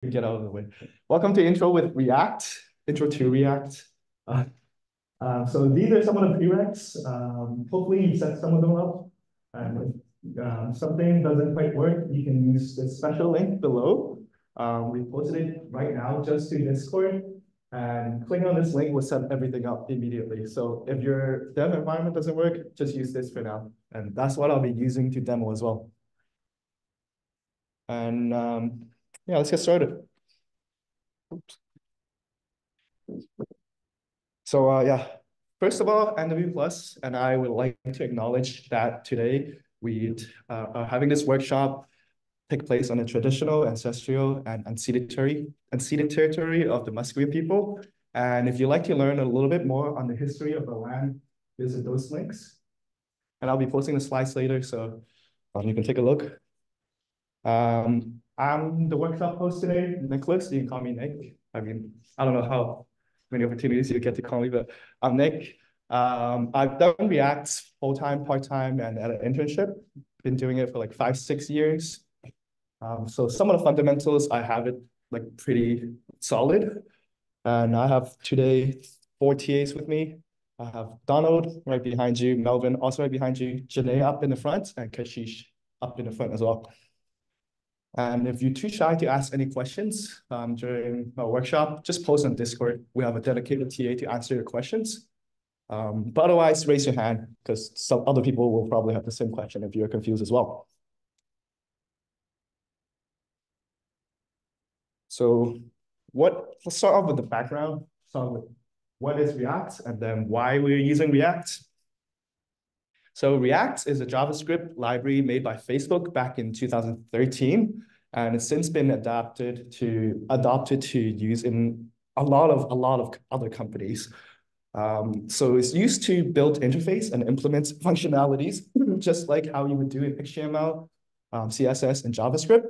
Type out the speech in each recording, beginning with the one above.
get out of the way. Welcome to Intro with React, Intro to React. So these are some of the prereqs. Hopefully you set some of them up. And if something doesn't quite work, you can use the special link below. We posted it right now just to Discord. And clicking on this link will set everything up immediately. So if your dev environment doesn't work, just use this for now. And that's what I'll be using to demo as well. And yeah, let's get started. Oops. So yeah, first of all, nwPlus and I would like to acknowledge that today we are having this workshop take place on the traditional, ancestral, and unceded territory of the Musqueam people. And if you'd like to learn a little bit more on the history of the land, visit those links. And I'll be posting the slides later, so you can take a look. I'm the workshop host today, Nicholas. You can call me Nick. I mean, I don't know how many opportunities you get to call me, but I'm Nick. I've done React full-time, part-time, and at an internship. Been doing it for like 5-6 years. So some of the fundamentals, I have it like pretty solid. And I have today 4 TAs with me. I have Donald right behind you, Melvin also right behind you, Janae up in the front, and Kashish up in the front as well. And if you're too shy to ask any questions during our workshop, just post on Discord. We have a dedicated TA to answer your questions. But otherwise, raise your hand because some other people will probably have the same question if you're confused as well. So let's start off with the background. Start with what is React and then why we're using React. So React is a JavaScript library made by Facebook back in 2013, and it's since been adopted to use in a lot of other companies. So it's used to build interface and implement functionalities, just like how you would do in HTML, CSS, and JavaScript.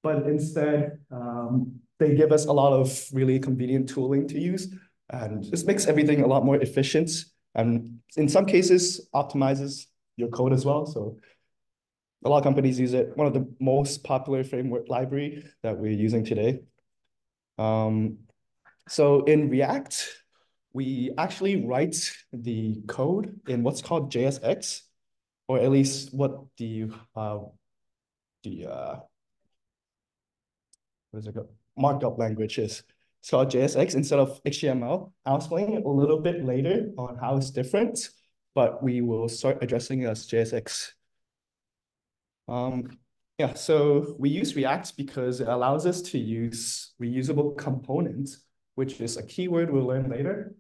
But instead, they give us a lot of really convenient tooling to use, and this makes everything a lot more efficient. And in some cases, optimizes your code as well. So a lot of companies use it. One of the most popular framework library that we're using today. So in React, we actually write the code in what's called JSX, or at least what the what is it called? Markup language is. It's called JSX instead of HTML. I'll explain it a little bit later on how it's different, but we will start addressing it as JSX. Yeah, so we use React because it allows us to use reusable components, which is a keyword we'll learn later.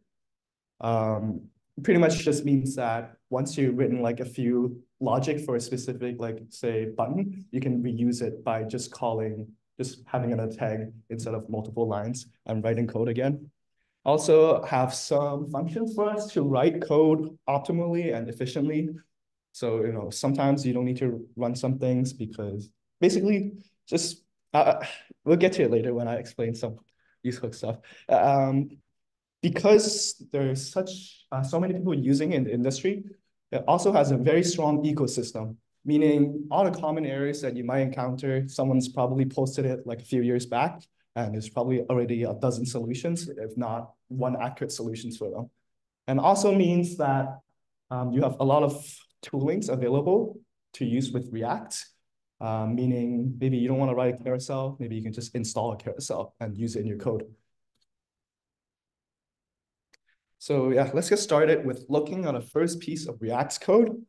Pretty much just means that once you've written like a few logic for a specific, like say button, you can reuse it by just having a tag instead of multiple lines and writing code again. Also have some functions for us to write code optimally and efficiently. So, sometimes you don't need to run some things because basically just, we'll get to it later when I explain some useful stuff. Because there's so many people using it in the industry, it also has a very strong ecosystem, meaning all the common areas that you might encounter, someone's probably posted it like a few years back, and there's probably already a dozen solutions, if not one accurate solutions for them. And also means that you have a lot of toolings available to use with React, meaning maybe you don't want to write a carousel, maybe you can just install a carousel and use it in your code. So yeah, let's get started with looking at the first piece of React's code.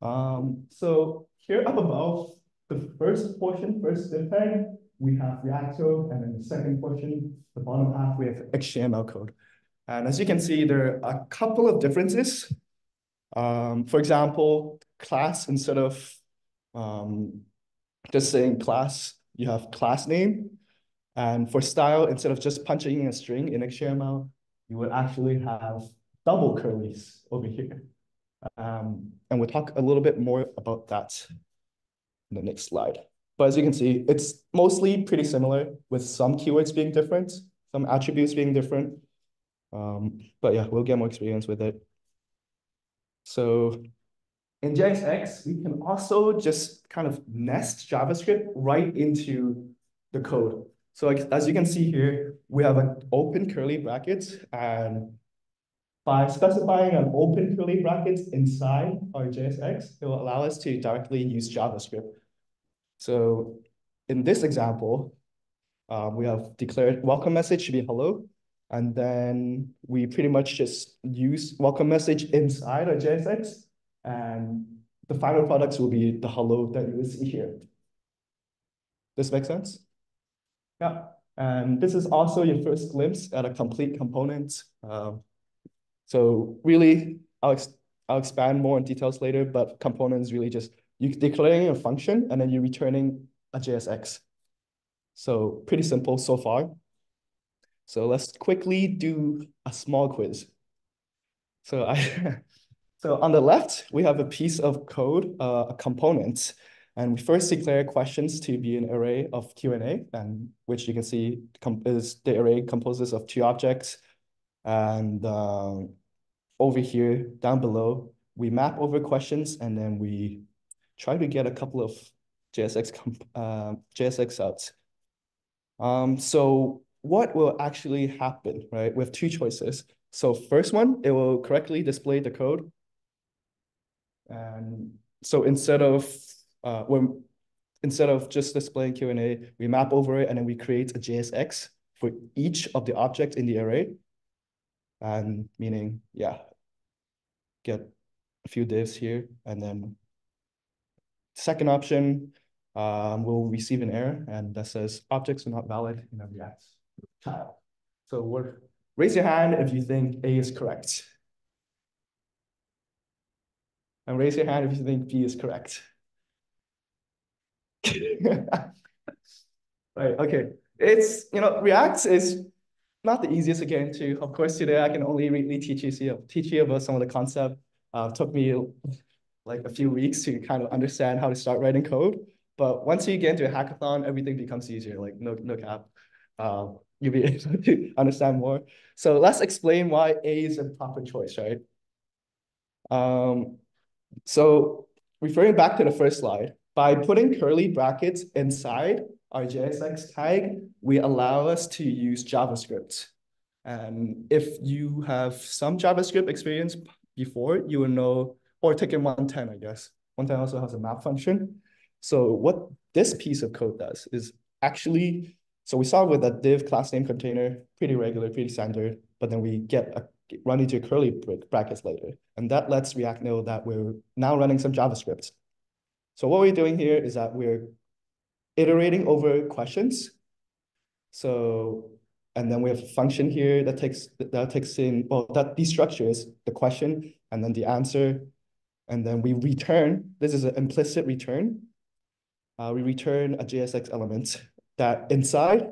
So here up above, the first div tag, we have React code, and then the second portion, the bottom half, we have HTML code. And as you can see, there are a couple of differences. For example, class, instead of just saying class, you have class name. And for style, instead of just punching in a string in HTML, you would actually have double curlies over here. And we'll talk a little bit more about that in the next slide. But as you can see, it's mostly pretty similar with some keywords being different, some attributes being different. But yeah, we'll get more experience with it. So in JSX, we can also just kind of nest JavaScript right into the code. So as you can see here, we have an open curly brackets, and by specifying an open curly brackets inside our JSX, it will allow us to directly use JavaScript. So in this example, we have declared welcome message should be hello. And then we pretty much just use welcome message inside our JSX. And the final products will be the hello that you will see here. This makes sense? Yeah. And this is also your first glimpse at a complete component. So really, I'll expand more in details later, but component is really just you declaring a function and then you're returning a JSX. So pretty simple so far. So let's quickly do a small quiz. So so on the left, we have a piece of code, a component, and we first declare questions to be an array of Q&A, and which you can see is the array composes of two objects. And over here, down below, we map over questions, and then we try to get a couple of JSX outs. So what will actually happen, right? We have two choices. So first one, it will correctly display the code. And so instead of just displaying Q&A, we map over it and then we create a JSX for each of the objects in the array. And meaning, yeah, get a few divs here, and then second option, we'll receive an error and that says objects are not valid in a React child. So raise your hand if you think A is correct. And raise your hand if you think B is correct. Right, okay. It's, React is not the easiest to get into. Of course, today I can only really teach you about some of the concept. Took me like a few weeks to kind of understand how to start writing code. But once you get into a hackathon, everything becomes easier, like no cap. You'll be able to understand more. So let's explain why A is a proper choice, right? So referring back to the first slide, by putting curly brackets inside our JSX tag, we allow us to use JavaScript. And if you have some JavaScript experience before, you will know, or taken 110, I guess. 110 also has a map function. So what this piece of code does is actually, so we start with a div class name container, pretty regular, pretty standard, but then we run into curly brackets later. And that lets React know that we're now running some JavaScript. So what we're doing here is that we're iterating over questions. So, and then we have a function here that takes in, well, that destructures the question and then the answer. And then we return, this is an implicit return. We return a JSX element that inside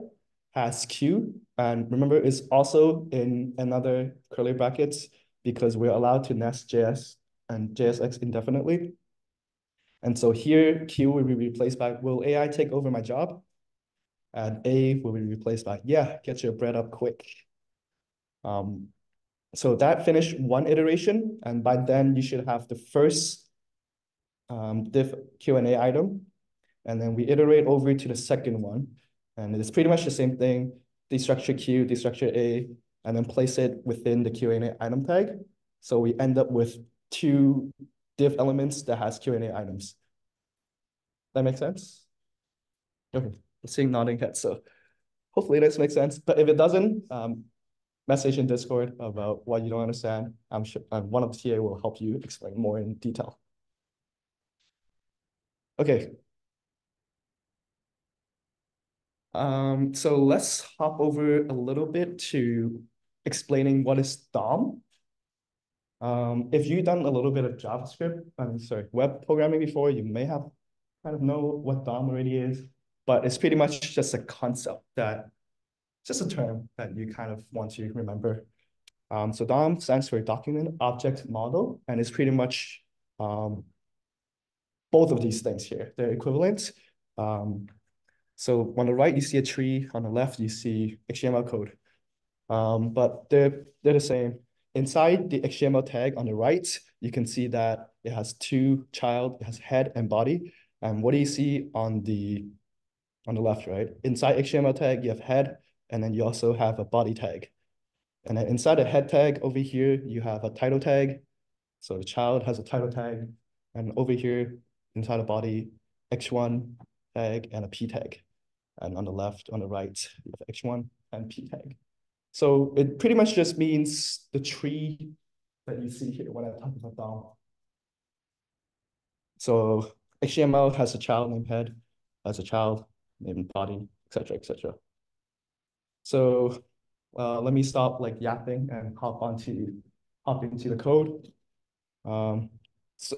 has Q. And remember, it's also in another curly brackets because we're allowed to nest JS and JSX indefinitely. And so here, Q will be replaced by, will AI take over my job? And A will be replaced by, yeah, get your bread up quick. So that finished one iteration. And by then you should have the first div Q&A item. And then we iterate over to the second one. And it's pretty much the same thing, destructure Q, destructure A, and then place it within the Q&A item tag. So we end up with two div elements that has Q&A items. That makes sense? Okay, seeing nodding heads. So hopefully this makes sense. But if it doesn't, message in Discord about what you don't understand. I'm sure one of the TA will help you explain more in detail. Okay. So let's hop over a little bit to explaining what is DOM. If you've done a little bit of JavaScript, web programming before, you may have kind of know what DOM already is, but it's pretty much just a concept just a term that you kind of want to remember. So DOM stands for Document Object Model, and it's pretty much both of these things here. They're equivalent. So on the right, you see a tree. On the left, you see HTML code. But they're the same. Inside the HTML tag on the right, you can see that it has two child, it has head and body. And what do you see on the on the left, right? Inside HTML tag, you have head, and then you also have a body tag. And then inside a head tag over here, you have a title tag. So the child has a title tag. And over here, inside the body, X1 tag and a P tag. And on the left, on the right, you have X1 and P tag. So it pretty much just means the tree that you see here when I talk about DOM. So HTML has a child named head, has a child named body, etc., etc. So let me stop like yapping and hop into the code. So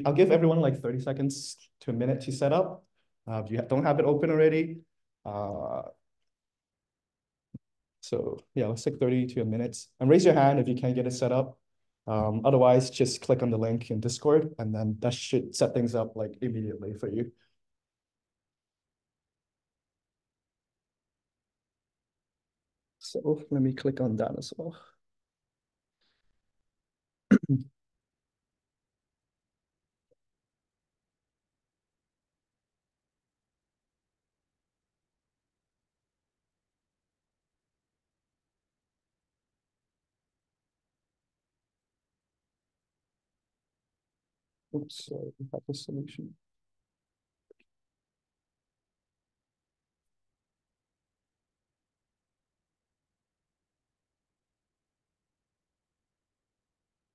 I'll give everyone like 30 seconds to a minute to set up. If you don't have it open already, so yeah, let's take 30 to a minute. And raise your hand if you can't get it set up. Otherwise, just click on the link in Discord, and then that should set things up like immediately for you. So let me click on that as well. Oops, sorry, we have a solution.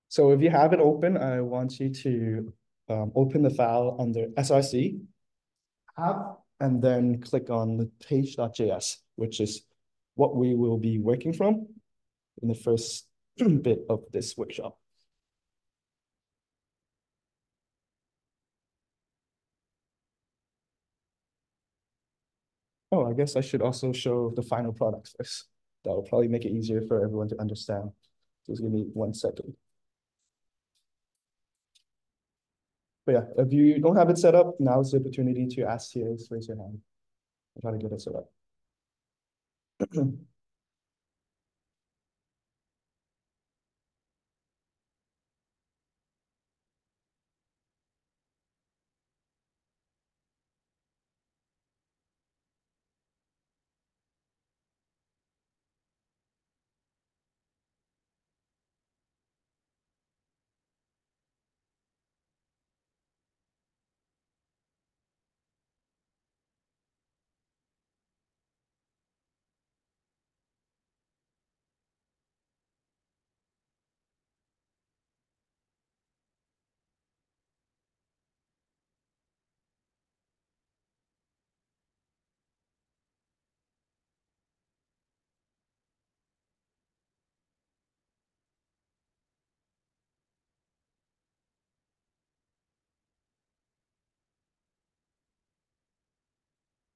So if you have it open, I want you to open the file under src app, and then click on the page.js, which is what we will be working from in the first bit of this workshop. Oh, I guess I should also show the final product first. That will probably make it easier for everyone to understand. Just give me 1 second. But yeah, if you don't have it set up, now is the opportunity to ask TAs, raise your hand. I'll try to get it set up.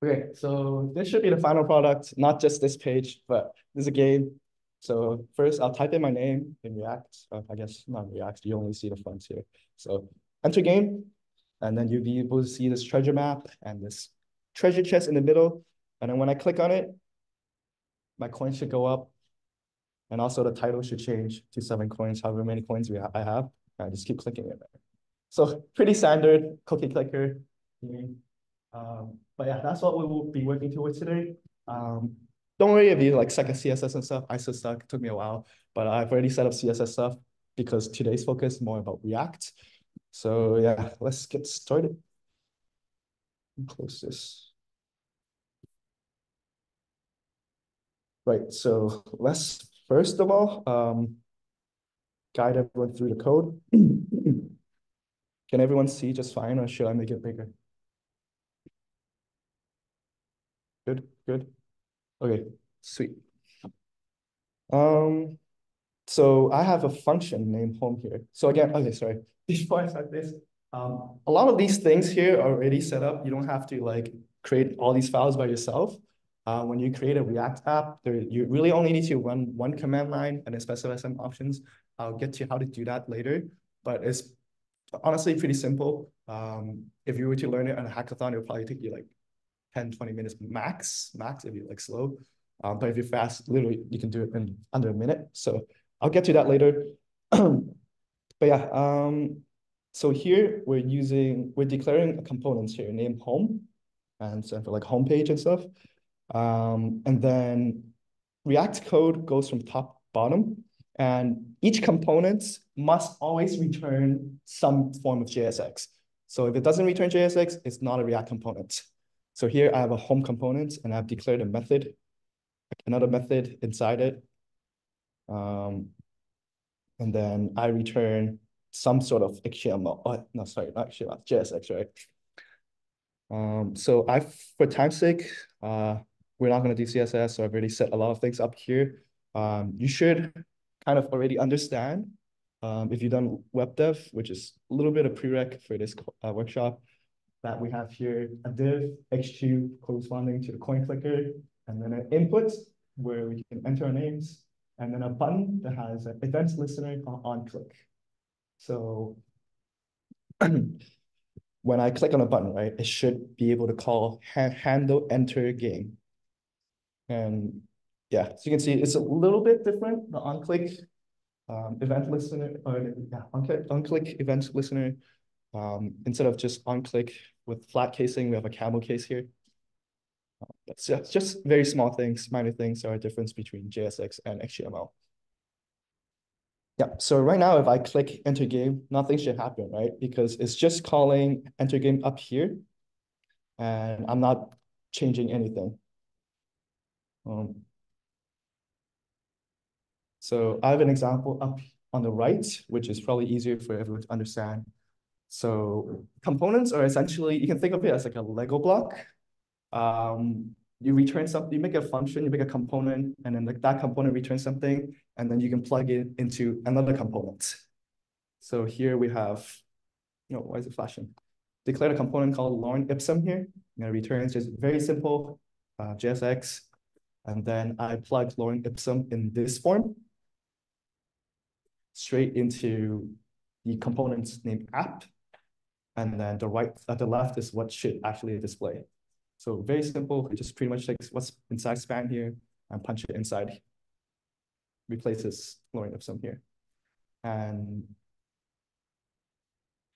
Okay, so this should be the final product, not just this page, but this is a game. So first I'll type in my name in React. I guess not in React, you only see the fonts here. So enter game, and then you'll be able to see this treasure map and this treasure chest in the middle. And then when I click on it, my coins should go up. And also the title should change to 7 coins, however many coins I have. I just keep clicking it there. So pretty standard cookie clicker. But yeah, that's what we will be working towards today. Don't worry if you like suck at CSS and stuff. I still suck. It took me a while, but I've already set up CSS stuff because today's focus is more about React. So yeah, let's get started. Close this. Right, so let's first of all guide everyone through the code. Can everyone see just fine, or should I make it bigger? Good, good. Okay, sweet. So I have a function named home here. So again, okay, sorry. Before I start this, a lot of these things here are already set up. You don't have to like create all these files by yourself. When you create a React app, you really only need to run one command line and then specify some options. I'll get to how to do that later, but it's honestly pretty simple. If you were to learn it on a hackathon, it would probably take you like 10, 20 minutes max if you're like slow. But if you're fast, literally you can do it in under a minute. So I'll get to that later. But yeah, so here we're declaring a components here named home. and so for like homepage and stuff. And then React code goes from top to bottom, and each component must always return some form of JSX. So if it doesn't return JSX, it's not a React component. So here I have a home component, and I've declared a method, another method inside it. And then I return some sort of HTML. Oh, no, sorry, not HTML, JSX, right? So for time's sake, we're not going to do CSS, so I've already set a lot of things up here. You should kind of already understand, if you've done web dev, which is a little bit of prereq for this workshop, that we have here a div h2 corresponding to the coin clicker, and then an input where we can enter our names, and then a button that has an events listener on click. So when I click on a button, right, it should be able to call handle enter game. And yeah, so you can see it's a little bit different. The on-click event listener, or yeah, on-click event listener, instead of just on-click with flat casing, we have a camel case here. That's just very small things, minor things are a difference between JSX and HTML. Yeah, so right now, if I click enter game, nothing should happen, right? Because it's just calling enter game up here, and I'm not changing anything. So I have an example up on the right, which is probably easier for everyone to understand. So components are essentially, you can think of it as like a Lego block. You return something, you make a function, you make a component, and then like that component returns something, and then you can plug it into another component. So here we have, no, why is it flashing? Declared a component called lorem ipsum here, and it returns just very simple JSX, and then I plug lorem ipsum in this form straight into the component's named app, and then the left is what should actually display. So very simple. It just pretty much takes what's inside span here and punch it inside. Replaces lorem ipsum here. And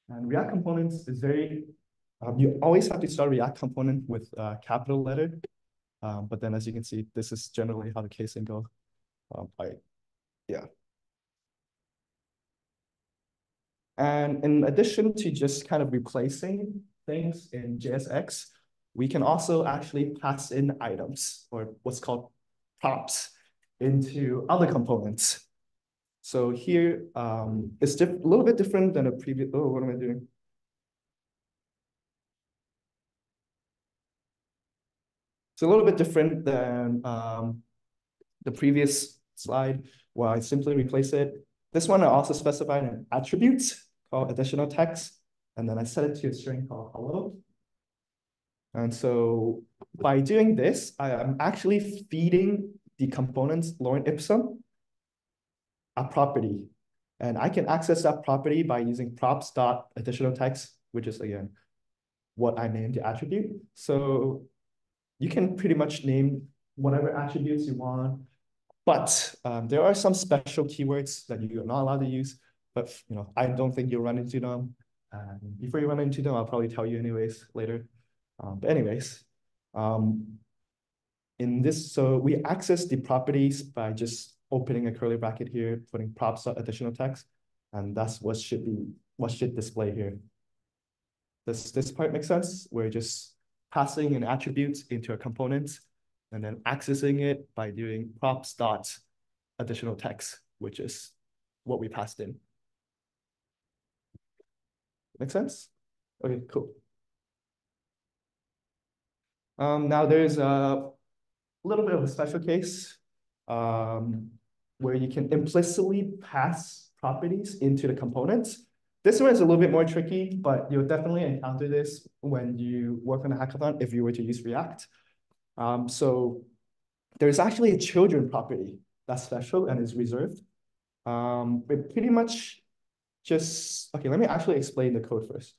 React components is very, you always have to start React component with a capital letter. But then as you can see, this is generally how the casing goes. Yeah. And in addition to just kind of replacing things in JSX, we can also actually pass in items, or what's called props, into other components. So here, it's a little bit different than a previous, oh, what am I doing? It's a little bit different than the previous slide, where I simply replace it. This one I also specified an attribute called additional text, and then I set it to a string called hello. And so by doing this, I am actually feeding the components lorem ipsum a property. And I can access that property by using props.additional text, which is again what I named the attribute. So you can pretty much name whatever attributes you want, but there are some special keywords that you're not allowed to use, but I don't think you'll run into them. Before you run into them, I'll probably tell you anyways later. But anyways, in this, so we access the properties by just opening a curly bracket here, putting props.additional text, and that's what should display here. Does this part make sense? We're just passing an attribute into a component and then accessing it by doing props.additional text, which is what we passed in. Make sense? Okay, cool. Now there's a little bit of a special case where you can implicitly pass properties into the components. This one is a little bit more tricky, but you'll definitely encounter this when you work on a hackathon if you were to use React. So there's actually a children property that's special and is reserved. It pretty much just, okay, let me actually explain the code first.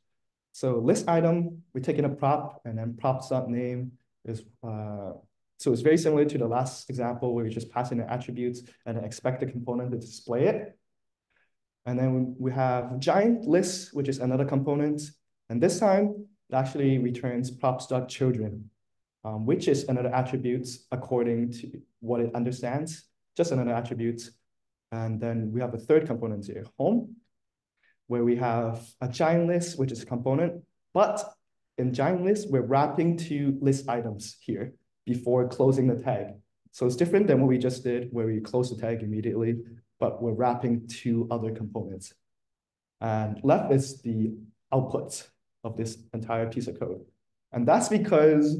So list item, we take in a prop, and then props.name is, so it's very similar to the last example where we just pass in the attributes and expect the component to display it. And then we have giant list, which is another component. And this time, it actually returns props.children, which is another attribute according to what it understands, just another attribute. And then we have a third component here, home, where we have a giant list, which is a component, but in giant list, we're wrapping two list items here before closing the tag. So it's different than what we just did, where we close the tag immediately, but we're wrapping two other components. And left is the output of this entire piece of code. And that's because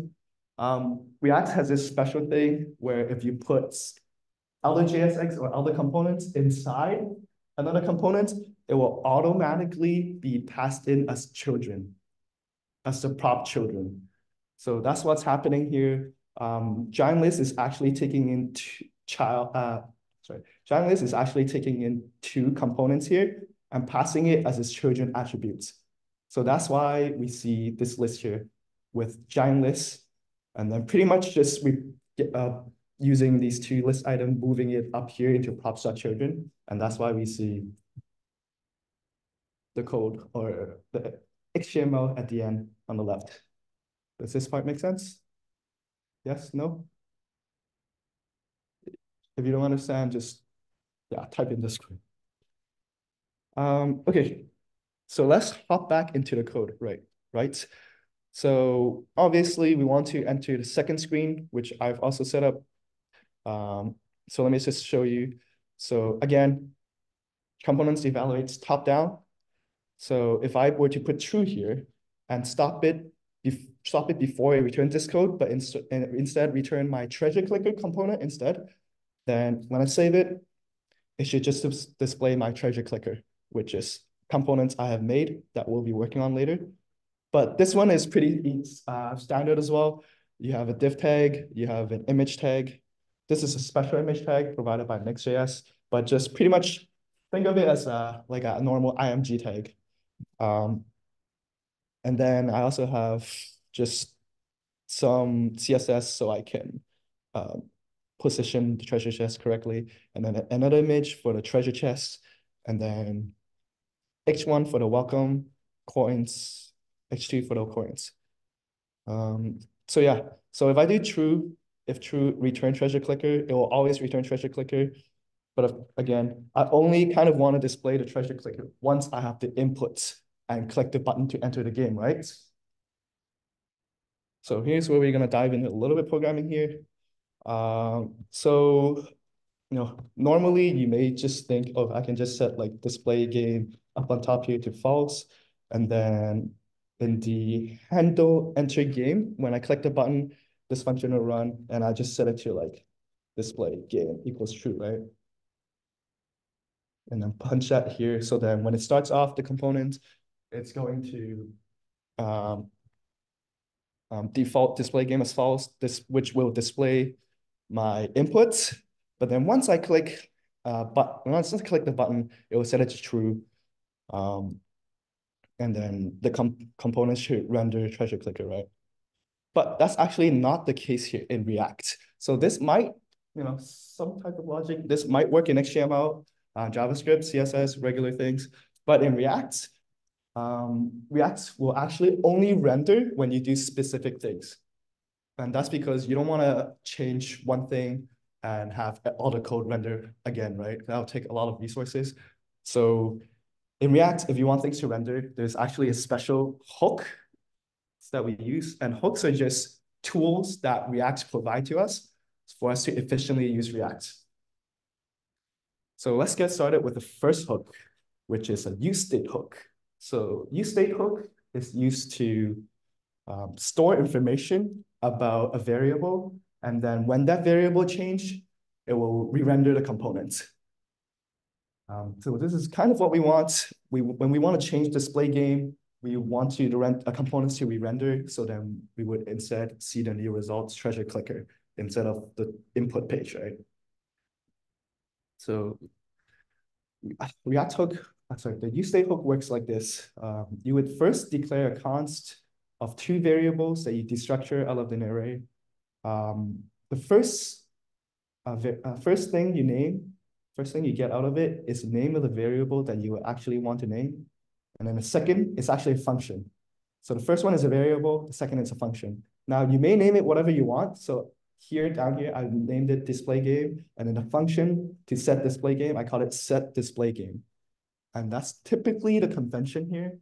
React has this special thing where if you put other JSX or other components inside another component, it will automatically be passed in as children, as the prop children. So that's what's happening here. Giant list is actually taking in giant list is actually taking in two components here and passing it as its children attributes. So that's why we see this list here with giant list, and then pretty much just using these two list items, moving it up here into props.children, and that's why we see the code or the HTML at the end on the left. Does this part make sense? Yes, no? If you don't understand, just type in the screen. Okay, so let's hop back into the code, right? So obviously we want to enter the second screen, which I've also set up. So let me just show you. So again, components evaluates top down. So if I were to put true here and stop it before I return this code, but instead return my treasure clicker component instead, then when I save it, it should just display my treasure clicker, which is components I have made that we'll be working on later. But this one is pretty standard as well. You have a div tag, you have an image tag. This is a special image tag provided by Next.js, but just pretty much think of it as like a normal IMG tag. And then I also have just some CSS so I can position the treasure chest correctly, and then another image for the treasure chest, and then H1 for the welcome coins, H2 for the coins. So yeah, so if I do true, if true return treasure clicker, it will always return treasure clicker. But again, I only kind of want to display the treasure clicker once I have the input and click the button to enter the game, right? So here's where we're going to dive into a little bit programming here. So, normally you may just think, oh, I can just set like display game up on top here to false. And then in the handle enter game, when I click the button, this function will run, and I just set it to like display game equals true, right? And then punch that here. So then when it starts off the component, it's going to default display game as false, which will display my inputs. But then once I click once I click the button, it will set it to true. And then the components should render treasure clicker, right? But that's actually not the case here in React. So this might, some type of logic, this might work in HTML, JavaScript, CSS, regular things. But in React, React will actually only render when you do specific things. And that's because you don't want to change one thing and have all the code render again, right? That'll take a lot of resources. So in React, if you want things to render, there's actually a special hook that we use. And hooks are just tools that React provide to us for us to efficiently use React. So let's get started with the first hook, which is a useState hook. So useState hook is used to store information about a variable, and then when that variable change, it will re-render the component. So this is kind of what we want. When we want to change display game, we want to a components to re-render, so then we would instead see the new results treasure clicker instead of the input page, right? So React hook, the useState hook works like this. You would first declare a const of two variables that you destructure out of an array. The first thing you get out of it is the name of the variable that you actually want to name. And then the second is actually a function. So the first one is a variable, the second is a function. Now you may name it whatever you want. So here, down here, I named it display game, and then the function to set display game, I call it set display game. And that's typically the convention here,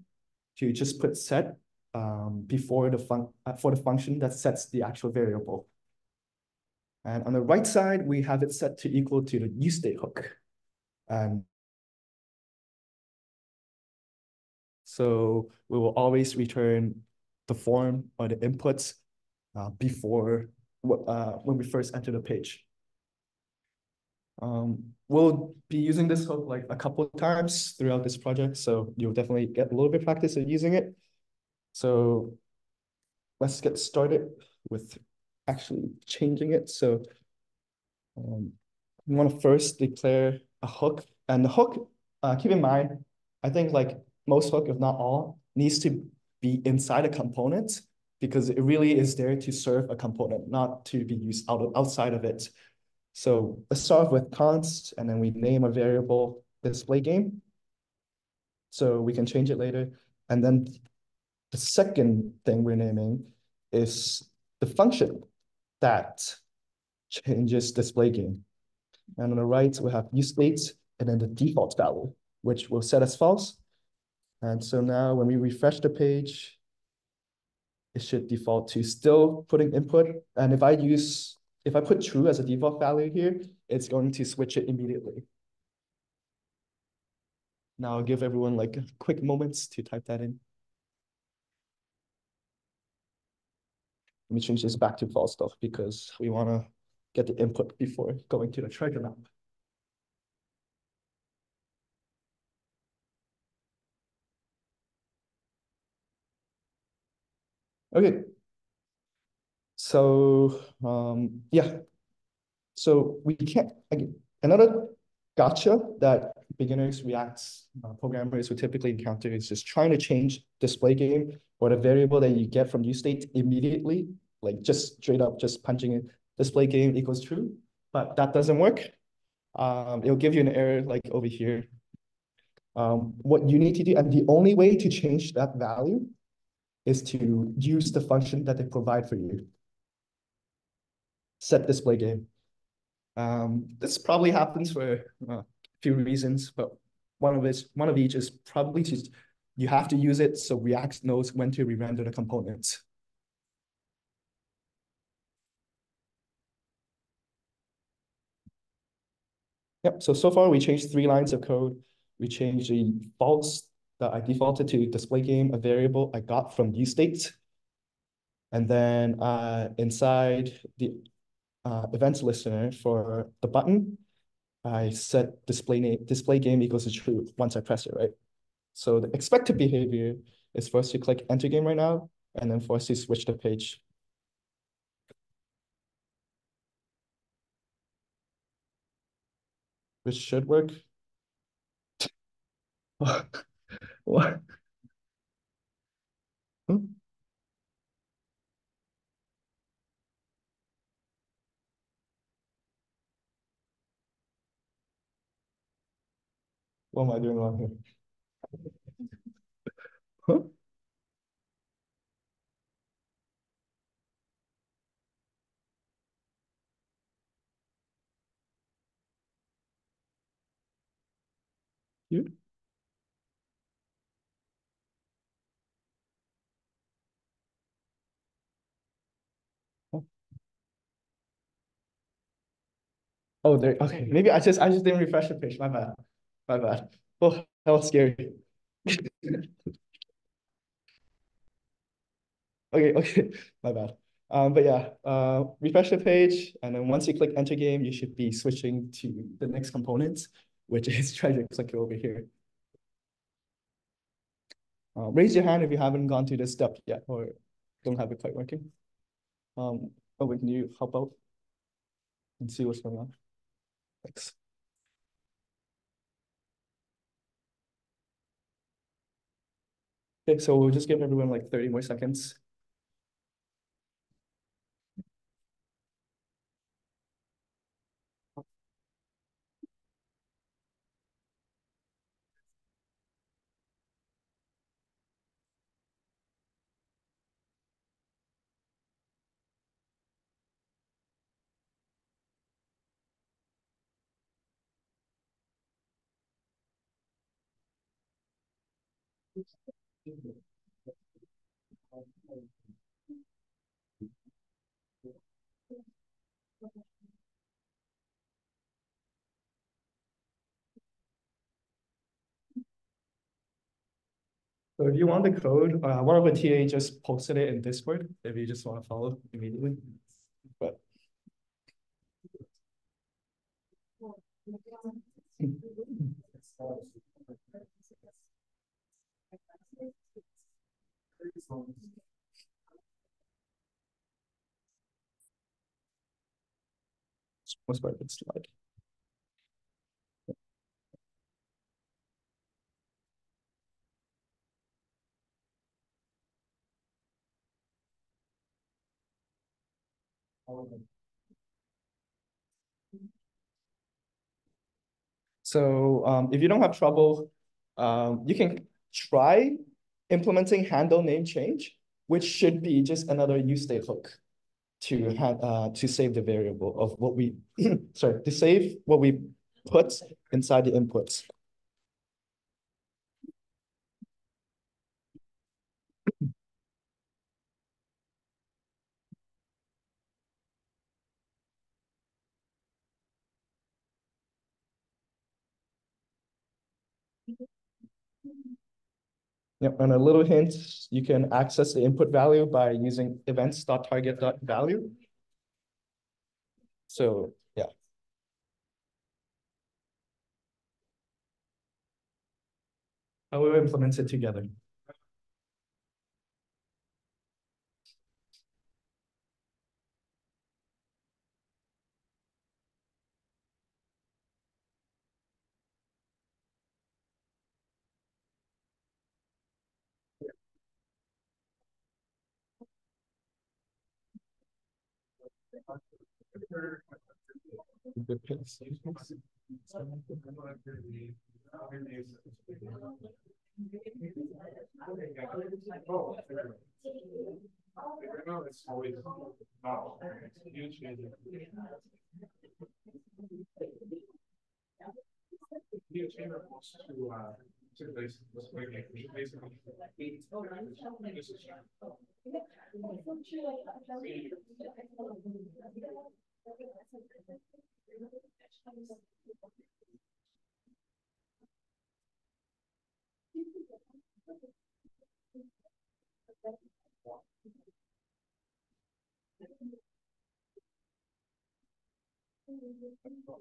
to just put set before for the function that sets the actual variable. And on the right side, we have it set to equal to the useState hook. And so we will always return the form or the inputs before when we first enter the page. We'll be using this hook like a couple of times throughout this project, so you'll definitely get a little bit of practice of using it. So let's get started with actually changing it. So we want to first declare a hook, and the hook, keep in mind, I think like most hook, if not all, needs to be inside a component because it really is there to serve a component, not to be used outside of it. So let's start with const, and then we name a variable display game. So we can change it later. And then the second thing we're naming is the function that changes display game. And on the right, we have useState and then the default value, which will set as false. And so now when we refresh the page, it should default to still putting input. And if I put true as a default value here, it's going to switch it immediately. Now I'll give everyone like quick moments to type that in. Let me change this back to false stuff because we want to get the input before going to the treasure map. Okay. So yeah. So we can't, again, another gotcha that beginners React programmers would typically encounter is just trying to change display game or the variable that you get from useState immediately, like just straight up just punching in display game equals true, but that doesn't work. It'll give you an error like over here. What you need to do, and the only way to change that value is to use the function that they provide for you. Set display game. This probably happens for a few reasons, but one of each is probably just you have to use it so React knows when to re-render the components. Yep, so far we changed 3 lines of code. We changed the false that I defaulted to display game, a variable I got from useState. And then inside the events listener for the button, I set display game equals to true once I press it, right? So the expected behavior is for us to click enter game right now, and then for us to switch the page. Which should work. What? Hmm? What am I doing wrong here? Huh? You? Oh, oh, there. Okay, maybe I just didn't refresh the page. My bad. My bad. Oh, that was scary. Okay, okay, my bad. But yeah, refresh the page, and then once you click enter game, you should be switching to the next component, which is treasure clicker over here. Raise your hand if you haven't gone through this step yet or don't have it quite working. Oh, wait, can you help out and see what's going on? Thanks. Okay, so we'll just give everyone like 30 more seconds. So if you want the code, one of the TA just posted it in Discord if you just want to follow immediately. But most part of the slide. So if you don't have trouble, you can try implementing handle name change, which should be just another use state hook to save the variable of what we sorry, to save what we put inside the inputs. Yep, and a little hint, you can access the input value by using events.target.value. So yeah. I will implement it together. Good pace.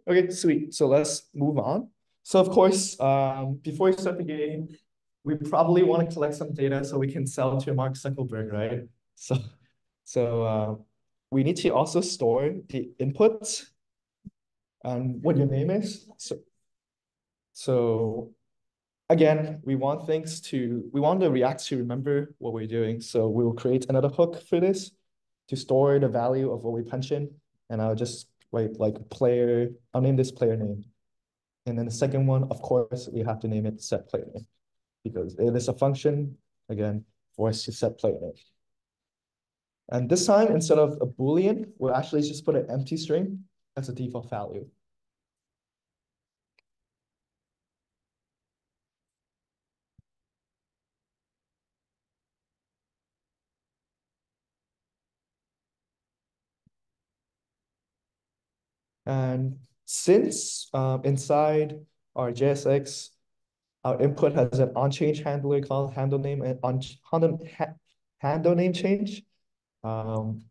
Okay, sweet. So let's move on. So of course, before we start the game, we probably want to collect some data so we can sell to Mark Zuckerberg, right? So we need to also store the inputs and what your name is. So again, we want the React to remember what we're doing. So we will create another hook for this to store the value of what we punch in. And I'll just write like player, I'll name this player name. And then the second one, of course, we have to name it set player name because it is a function, again, for us to set player name. And this time, instead of a Boolean, we'll actually just put an empty string as a default value. And since inside our JSX, our input has an onChange handler called handle name and handle name change,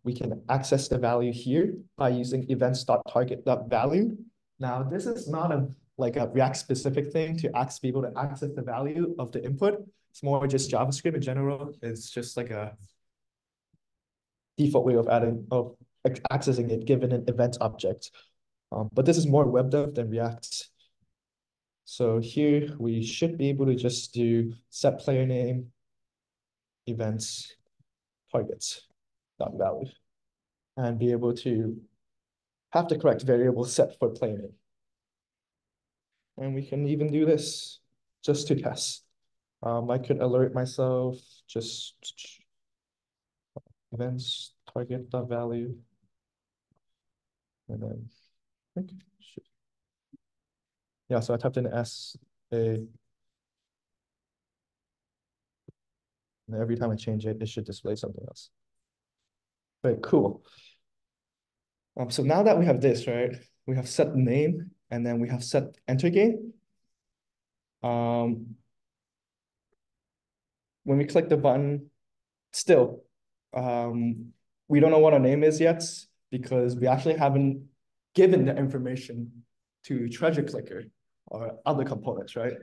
we can access the value here by using events.target.value. Now, this is not like a React specific thing to ask people to access the value of the input. It's more just JavaScript in general. It's just like a default way of accessing it given an event object. But this is more web dev than React. So here we should be able to just do set player name, events, targets, dot value, and be able to have the correct variable set for player name. And we can even do this just to test. I could alert myself, just events, target dot value, and then I think yeah, so I typed in S A And every time I change it, it should display something else. Very cool. So now that we have this, right, we have set the name and then we have set enter game. When we click the button, still, we don't know what our name is yet because we actually haven't given the information to treasure clicker or other components, right?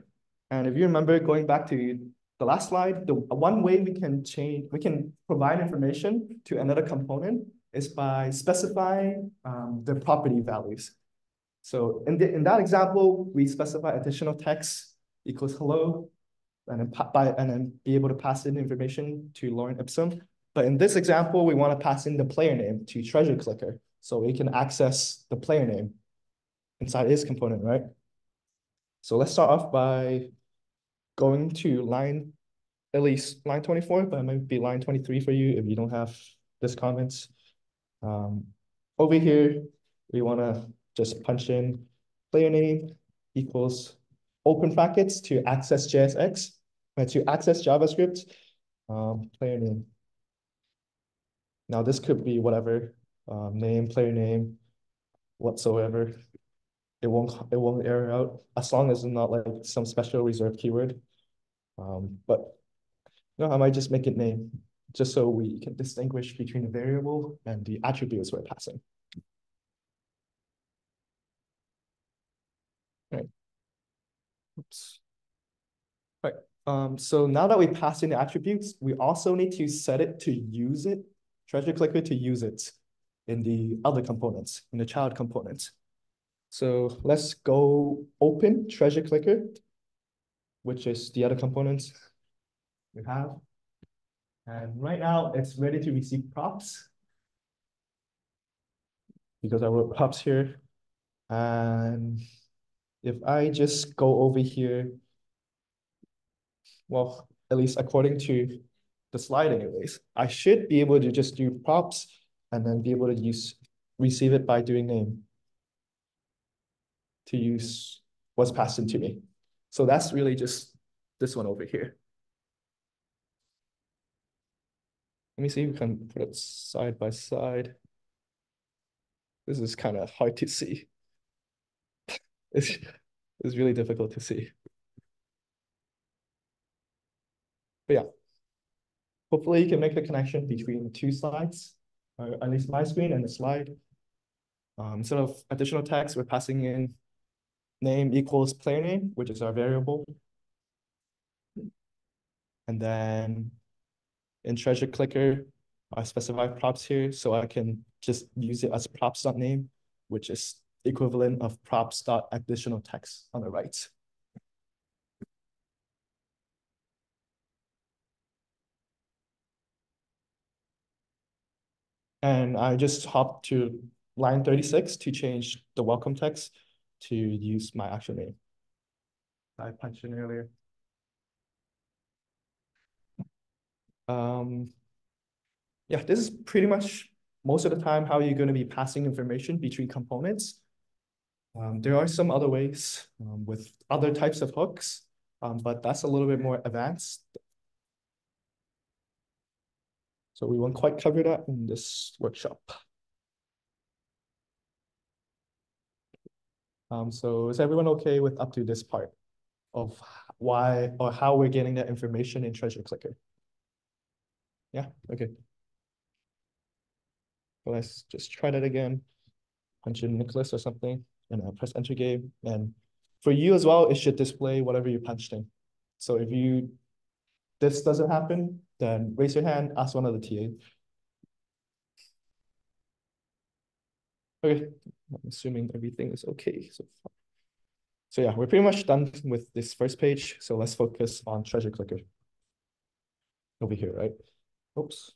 And if you remember going back to the last slide, the one way we can provide information to another component is by specifying the property values. So in that example, we specify additional text equals hello, and then be able to pass in information to Lorem Ipsum. But in this example, we want to pass in the player name to treasure clicker, so we can access the player name inside this component, right? So let's start off by going to at least line 24, but it might be line 23 for you if you don't have this comments. Over here, we want to just punch in player name equals open brackets to access JSX, to access JavaScript, player name. Now this could be whatever, name, player name, whatsoever. It won't error out as long as it's not like some special reserved keyword. But no, I might just make it name, just so we can distinguish between the variable and the attributes we're passing. Right. Oops. Right. So now that we pass in the attributes, we also need to set it to use it, treasure clicker to use it in the other components, in the child components. So let's go open treasure clicker, which is the other components we have. And right now it's ready to receive props because I wrote props here. And if I just go over here, well, at least according to the slide anyways, I should be able to just do props and then be able to receive it by doing name to use what's passed into me. So that's really just this one over here. Let me see if we can put it side by side. This is kind of hard to see. It's really difficult to see. But yeah, hopefully you can make the connection between the two slides, or at least my screen and the slide. Instead of additional text, we're passing in name equals player name, which is our variable. And then in treasure clicker, I specify props here, so I can just use it as props.name, which is equivalent of props.additional text on the right. And I just hopped to line 36 to change the welcome text to use my actual name I punched in earlier. Yeah, this is pretty much most of the time how you're going to be passing information between components. There are some other ways with other types of hooks, but that's a little bit more advanced. So we won't quite cover that in this workshop. So is everyone okay with up to this part of why or how we're getting that information in Treasure Clicker? Yeah, okay. So let's just try that again. Punch in Nicholas or something, and I'll press enter game. And for you as well, it should display whatever you punched in. So if this doesn't happen, then raise your hand, ask one of the TA. Okay, I'm assuming everything is okay so far. So yeah, we're pretty much done with this first page. So let's focus on Treasure Clicker over here, right? Oops.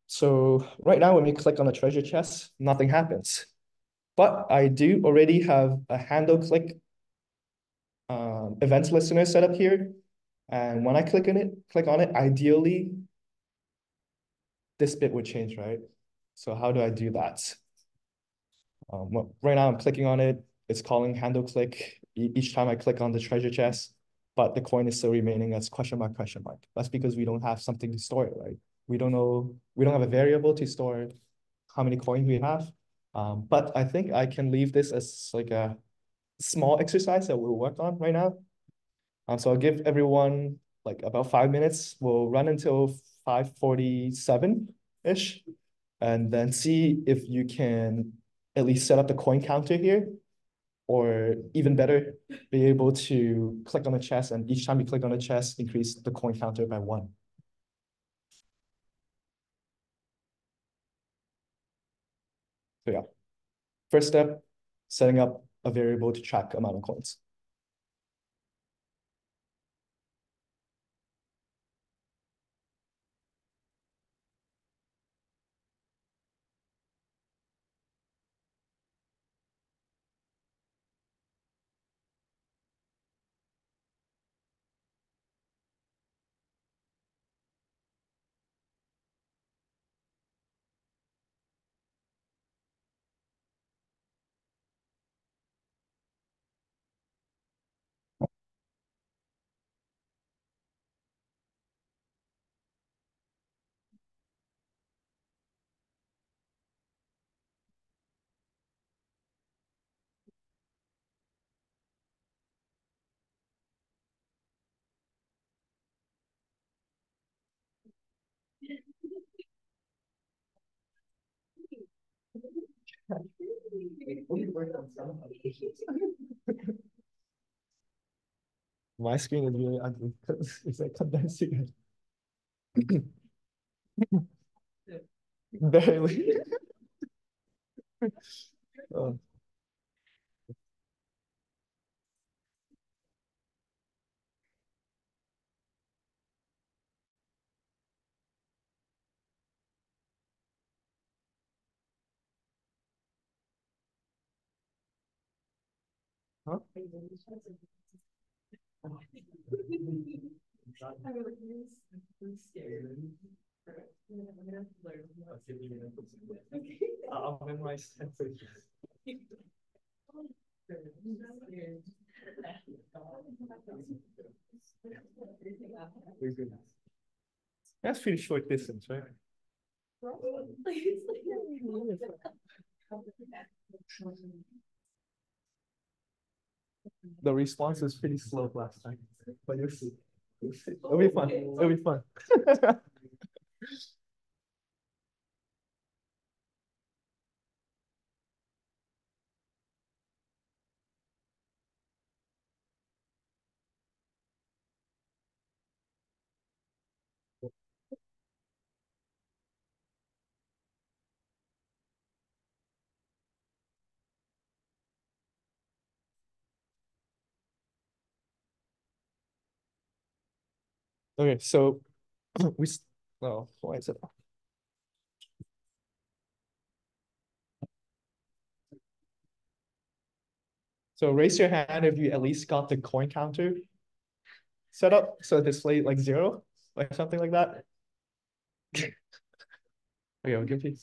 So right now, when we click on the treasure chest, nothing happens. But I do already have a handle click events listener set up here. And when I click on it, ideally, this bit would change, right? So how do I do that? Well, right now I'm clicking on it. it's calling handle click each time I click on the treasure chest, but the coin is still remaining as question mark, question mark. That's because we don't have something to store it, right? We don't know, we don't have a variable to store how many coins we have. But I think I can leave this as like a small exercise that we'll work on right now. So I'll give everyone like about 5 minutes. We'll run until 5:47-ish, and then see if you can at least set up the coin counter here, or even better, be able to click on the chest, and each time you click on the chest, increase the coin counter by 1. So yeah, first step, setting up a variable to track amount of coins. My screen is really ugly because it's like condensing it. Barely. Oh. Huh? I'll memorize 10 phrases. That's pretty short distance, right? The response is pretty slow last time, but you'll see. You'll see. It'll be fun. It'll be fun. Okay, so we oh, why is it? So raise your hand if you at least got the coin counter set up so display like 0 or something like that. Okay, I'll give you.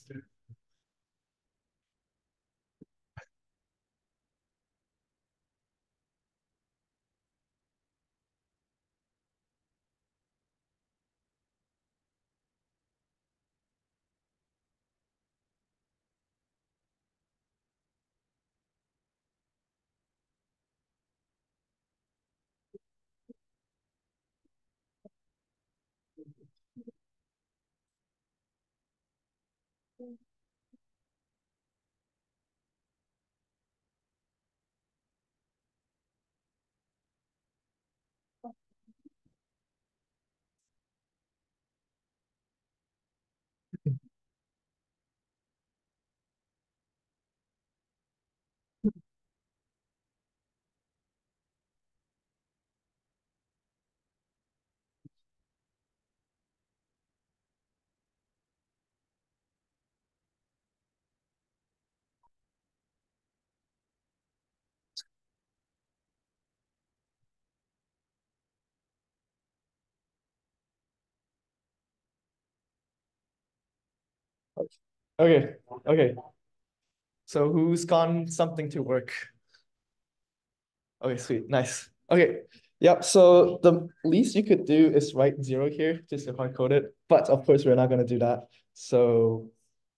Okay, okay. So who's gone something to work? Okay, sweet, nice. Okay, yep. So the least you could do is write 0 here just to hard code it. But of course, we're not going to do that. So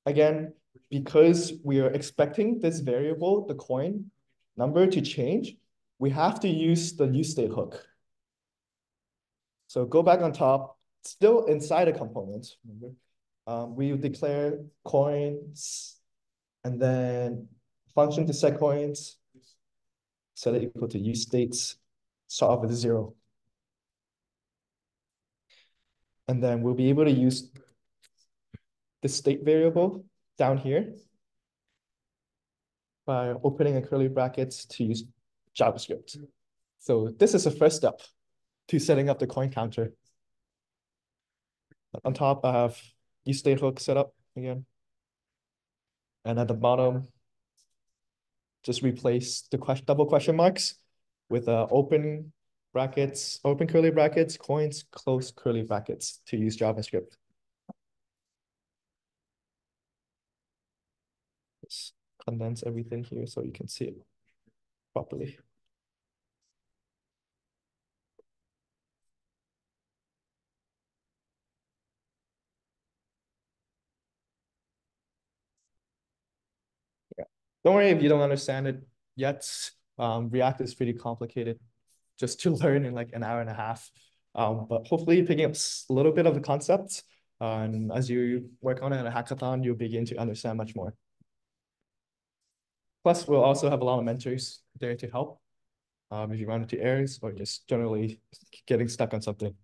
again, because we are expecting this variable, the coin number, to change, we have to use the useState hook. So go back on top, still inside a component. Remember, we declare coins and then function to set coins, set it equal to useStates, start off with 0. And then we'll be able to use the state variable down here by opening a curly brackets to use JavaScript. So this is the first step to setting up the coin counter. On top, I have useState hook set up again. And at the bottom, just replace the double question marks with open brackets, open curly brackets, coins, close curly brackets to use JavaScript. Just condense everything here so you can see it properly. Yeah. Don't worry if you don't understand it yet. React is pretty complicated just to learn in like an hour and a half. But hopefully picking up a little bit of the concepts. And as you work on it in a hackathon, you'll begin to understand much more. Plus, we'll also have a lot of mentors there to help if you run into errors or just generally getting stuck on something.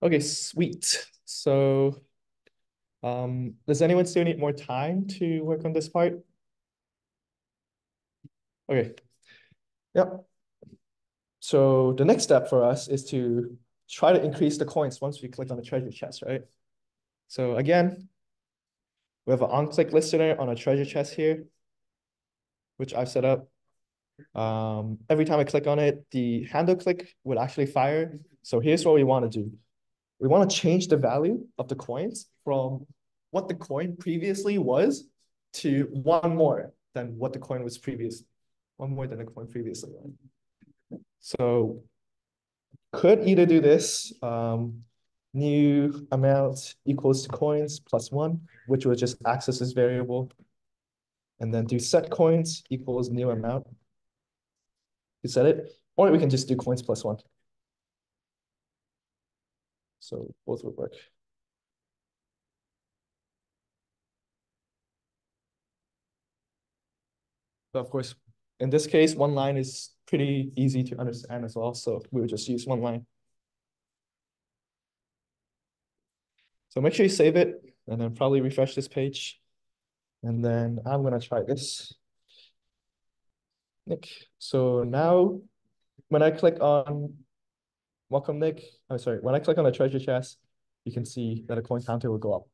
Okay, sweet. So does anyone still need more time to work on this part? Okay. Yep. So the next step for us is to try to increase the coins once we click on the treasure chest, right? So again, we have an on-click listener on a treasure chest here, which I've set up. Every time I click on it, the handle click would actually fire. So here's what we want to do. We want to change the value of the coins from what the coin previously was to one more than what the coin was previously. One more than the coin previously. So could either do this, new amount equals to coins plus 1, which will just access this variable. And then do set coins equals new amount to set it. Or we can just do coins plus 1. So both would work. But of course, in this case, one line is pretty easy to understand as well. So we would just use one line. So make sure you save it and then probably refresh this page. And then I'm going to try this. Nick. So now when I click on welcome, Nick, I'm sorry, when I click on the treasure chest, you can see that a coin counter will go up.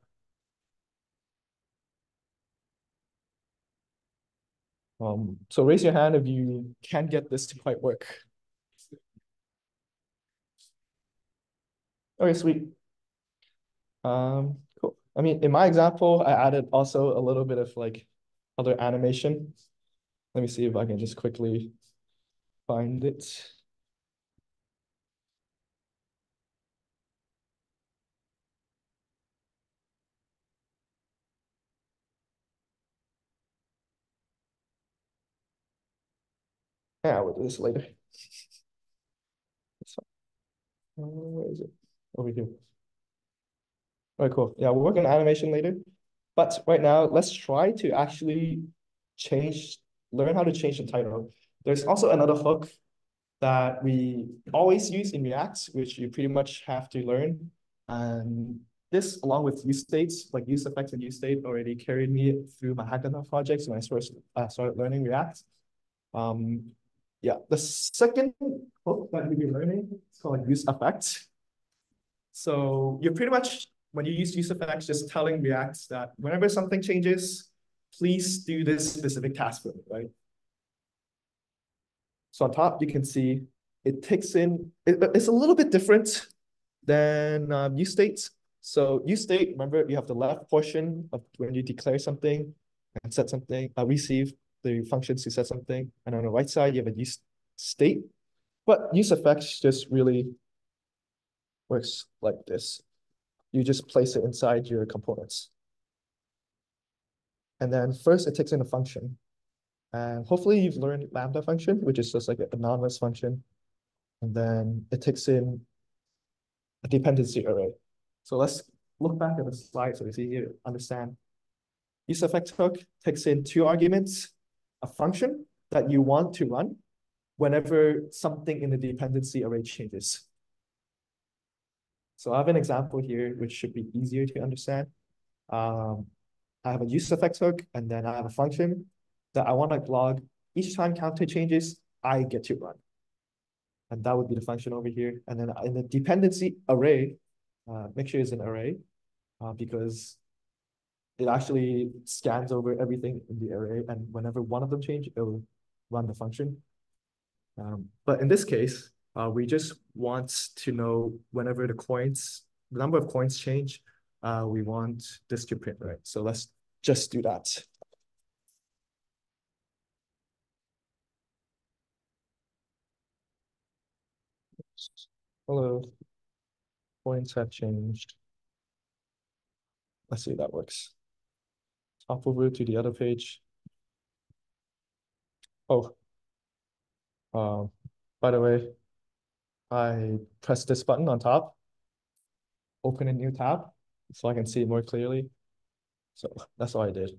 So raise your hand if you can get this to quite work. Okay, sweet. Cool. I mean, in my example, I added also a little bit of like other animation. Let me see if I can just quickly find it. Yeah, we'll do this later. Where is it? Over here. All right, cool. Yeah, we'll work on animation later. But right now, let's try to actually learn how to change the title. There's also another hook that we always use in React, which you pretty much have to learn. And this, along with use states, like use effects and use state, already carried me through my hackathon projects when I first started learning React. Yeah, the second hook that we'll be learning is called use effects. So you're pretty much, when you use effects, just telling React that whenever something changes, please do this specific task for me, right? So on top, you can see it takes in, it's a little bit different than use states. So use state, remember you have the left portion of when you declare something and set something, receive the functions to set something. And on the right side, you have a use state. But use effects just really works like this. You just place it inside your components. And then first it takes in a function. And hopefully you've learned lambda function, which is just like an anonymous function. And then it takes in a dependency array. So let's look back at the slide so it's easier to understand. UseEffect hook takes in two arguments, a function that you want to run whenever something in the dependency array changes. So I have an example here, which should be easier to understand. I have a UseEffect hook, and then I have a function that I want to log each time counter changes, I get to run. And that would be the function over here. And then in the dependency array, make sure it's an array because it actually scans over everything in the array. And whenever one of them change, it will run the function. But in this case, we just want to know whenever the number of coins change, we want this to print, right? So let's just do that. Hello, coins have changed. Let's see if that works. Hop over to the other page. Oh, by the way, I pressed this button on top, open a new tab so I can see it more clearly. So that's all I did.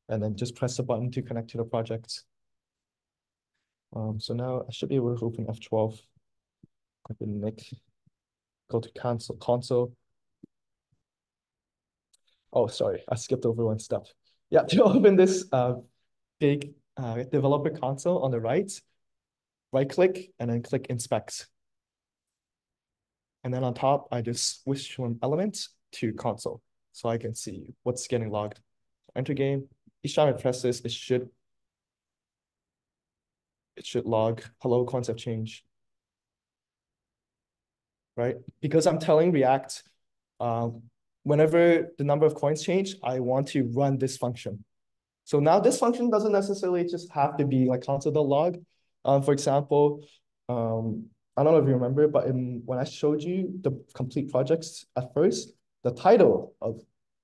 And then just press the button to connect to the project. So now I should be able to open F12. I can go to console. Oh, sorry, I skipped over one step. Yeah, to open this big developer console on the right click and then click inspect. And then on top, I just switch from elements to console so I can see what's getting logged. Enter game. Each time I press this, it should log hello concept change. Right? Because I'm telling React, whenever the number of coins change, I want to run this function. So now this function doesn't necessarily just have to be like console.log. For example, I don't know if you remember, but when I showed you the complete projects at first, the title of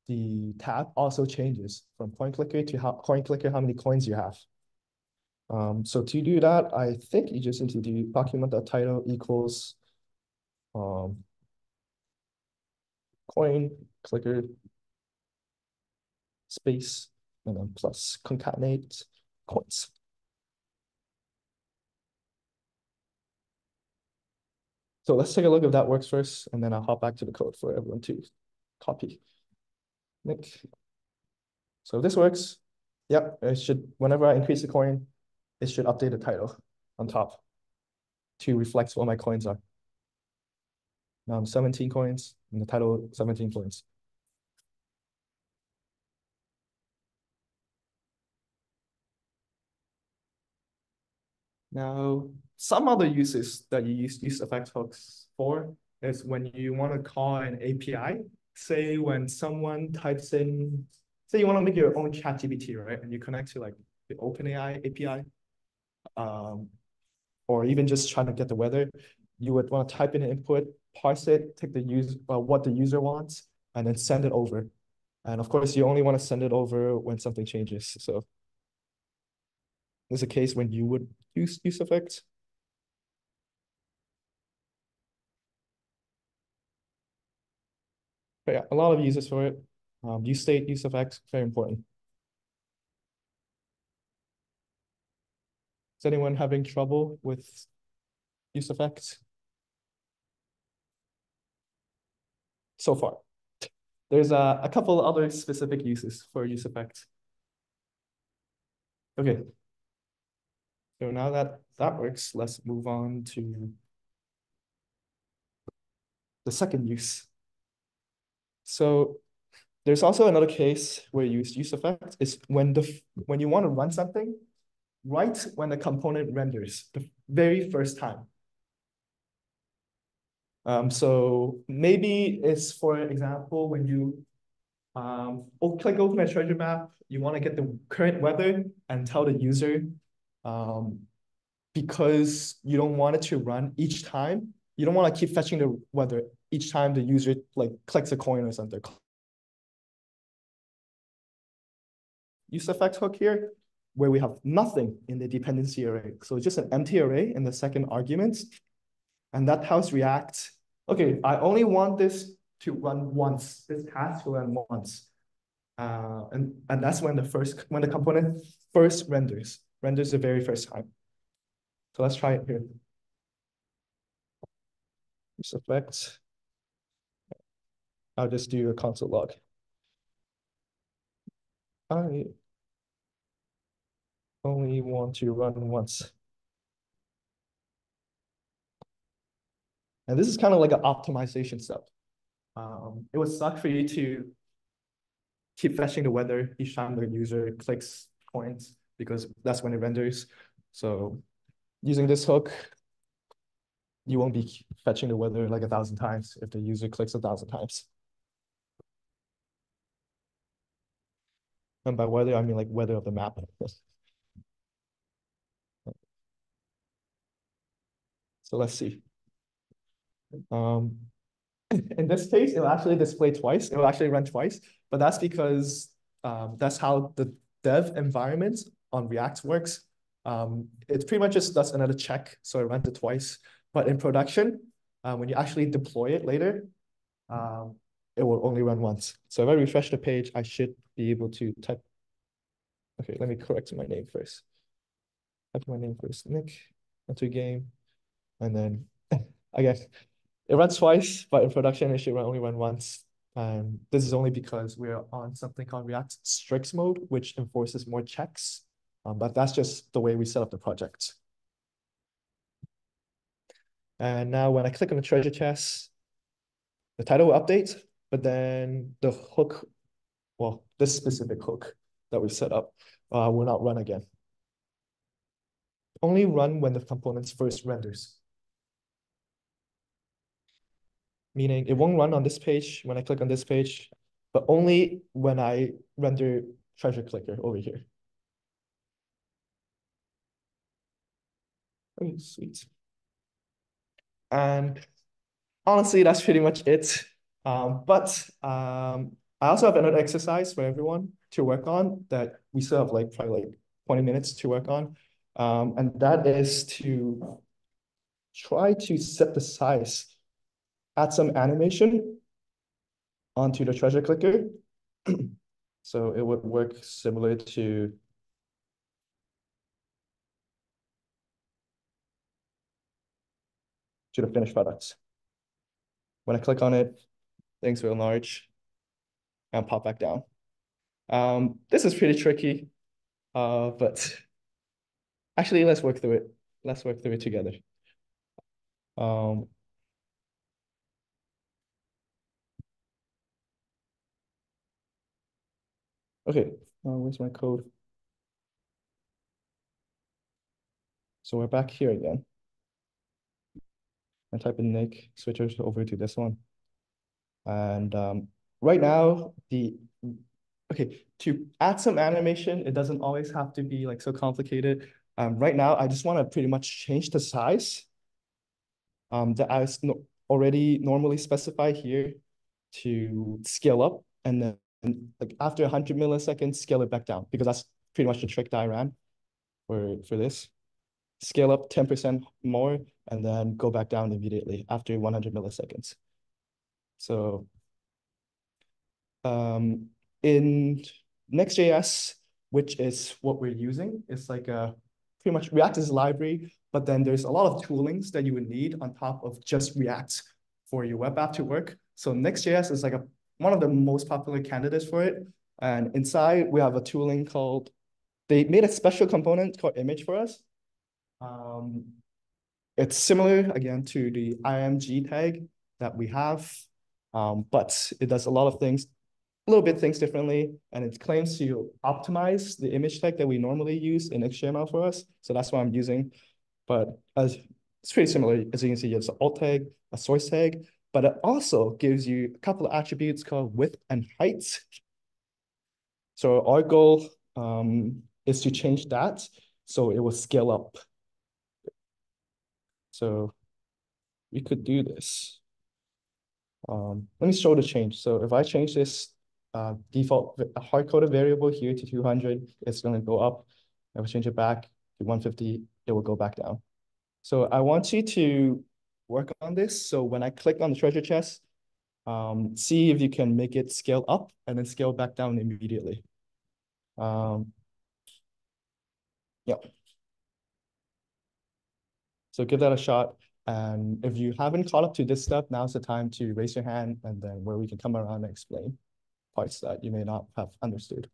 the tab also changes from coin clicker to how many coins you have. So to do that, I think you just need to do document.title equals coin clicker space and then plus concatenate coins. So let's take a look if that works first, and then I'll hop back to the code for everyone to copy. Nick. So if this works, yep, it should, whenever I increase the coin, it should update the title on top to reflect what my coins are. Now I'm 17 coins, and the title 17 coins. Now, some other uses that you use effect hooks for is when you want to call an API. Say when someone types in, say you want to make your own ChatGPT, right? And you connect to like the OpenAI API, or even just trying to get the weather, you would want to type in an input, parse it, take what the user wants, and then send it over. And of course, you only want to send it over when something changes. So there's a case when you would use effects. But yeah, a lot of uses for it. Use state, use effects, very important. Is anyone having trouble with use effects so far? There's a couple other specific uses for use effects. Okay. So now that that works, let's move on to the second use. So there's also another case where you use effects is when you want to run something right, when the component renders the very first time. So maybe it's, for example, when you click open a treasure map, you want to get the current weather and tell the user, um, because you don't want it to run each time. You don't want to keep fetching the weather each time the user like clicks a coin or something. Use effect hook here, where we have nothing in the dependency array. So just an empty array in the second argument. And that tells React, okay, I only want this to run once, this task to run once. And that's when the component first renders the very first time. So let's try it here. Use effect. I'll just do a console log. I only want to run once. And this is kind of like an optimization step. It would suck for you to keep fetching the weather each time the user clicks coins, because that's when it renders. So using this hook, you won't be fetching the weather like 1,000 times if the user clicks 1,000 times. And by weather, I mean like weather of the map. So let's see. In this case, it'll actually display twice. It will actually run twice, but that's because that's how the dev environment on React works. It pretty much just does another check, so it runs it twice. But in production, when you actually deploy it later, it will only run once. So if I refresh the page, I should be able to type. Okay, let me correct my name first. Type my name first, Nick, into game, and then I guess it runs twice, but in production, it should only run once. And this is only because we're on something called React strict mode, which enforces more checks. But that's just the way we set up the project. And now when I click on the treasure chest, the title will update, but then the hook, well, this specific hook that we set up will not run again. Only run when the components first renders. Meaning it won't run on this page when I click on this page, but only when I render treasure clicker over here. Oh, sweet. And honestly, that's pretty much it. But I also have another exercise for everyone to work on that we still have like probably like 20 minutes to work on. And that is to try to set the size, add some animation onto the treasure clicker. So it would work similar to the finished products. When I click on it, things will enlarge and pop back down. This is pretty tricky, but actually, let's work through it. Let's work through it together. Okay, where's my code? So we're back here again. I type in Nick, switch over to this one. And right now, to add some animation, it doesn't always have to be like so complicated. Right now, I just want to pretty much change the size that I already normally specify here to scale up, and then like after 100 milliseconds, scale it back down, because that's pretty much the trick that I ran for this. Scale up 10% more, and then go back down immediately after 100 milliseconds. So in Next.js, which is what we're using, it's like pretty much React is a library, but then there's a lot of toolings that you would need on top of just React for your web app to work. So Next.js is like one of the most popular candidates for it. And inside, we have a tooling called, they made a special component called image for us. It's similar, again, to the img tag that we have, but it does a lot of things, a little bit things differently, and it claims to optimize the image tag that we normally use in HTML for us. So that's what I'm using. But it's pretty similar. As you can see, it's an alt tag, a source tag, but it also gives you a couple of attributes called width and height. So our goal is to change that so it will scale up. So we could do this. Let me show the change. So if I change this default hard-coded variable here to 200, it's going to go up. If I change it back to 150, it will go back down. So I want you to work on this. So when I click on the treasure chest, see if you can make it scale up and then scale back down immediately. Yeah. So give that a shot. And if you haven't caught up to this step, now's the time to raise your hand and then where we can come around and explain parts that you may not have understood.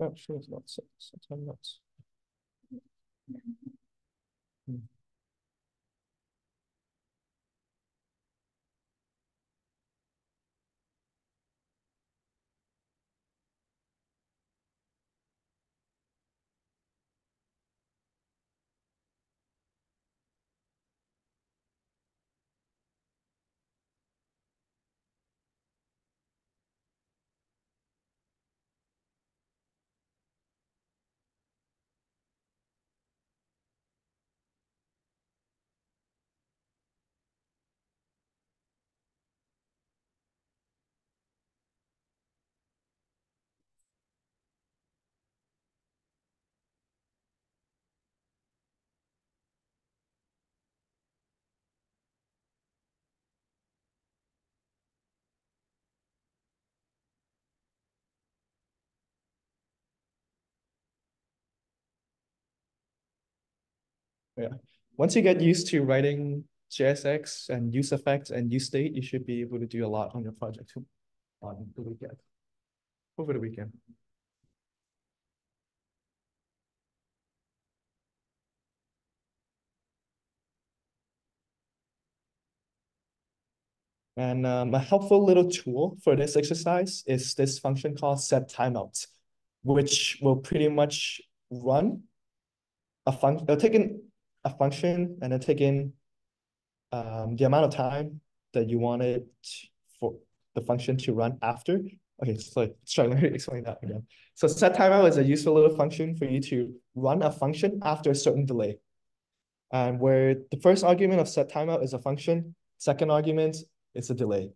Oh, sure, it's not sometimes not. Yeah. Once you get used to writing JSX and use effects and use state, you should be able to do a lot on your project on the weekend, over the weekend. And a helpful little tool for this exercise is this function called set timeout, which will pretty much run a function. It'll take in a function and then take in the amount of time that you want it for the function to run after. Okay, so let's try to explain that again. So set timeout is a useful little function for you to run a function after a certain delay. And where the first argument of set timeout is a function, second argument is a delay.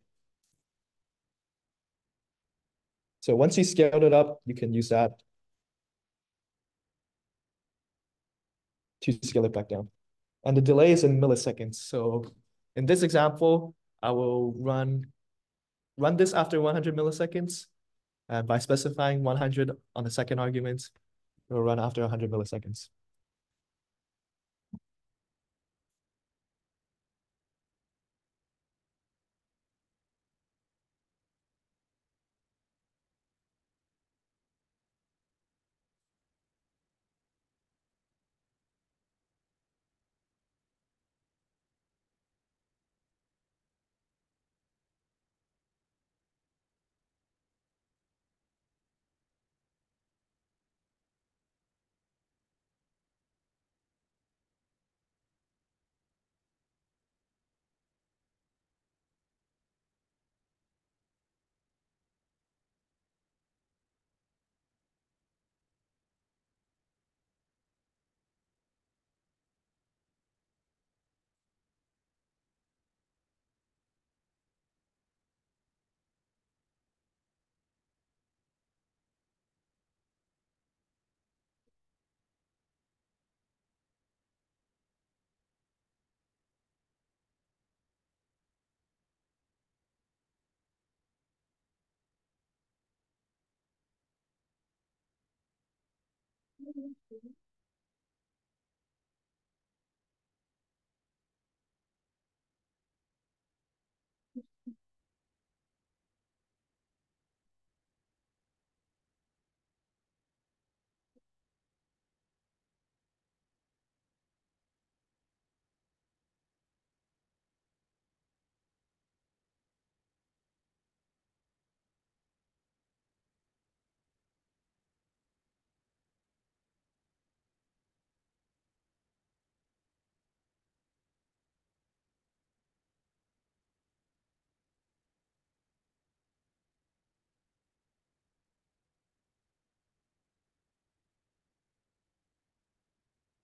So once you scaled it up, you can use that to scale it back down. And the delay is in milliseconds. So in this example, I will run this after 100 milliseconds. And by specifying 100 on the second argument, it will run after 100 milliseconds.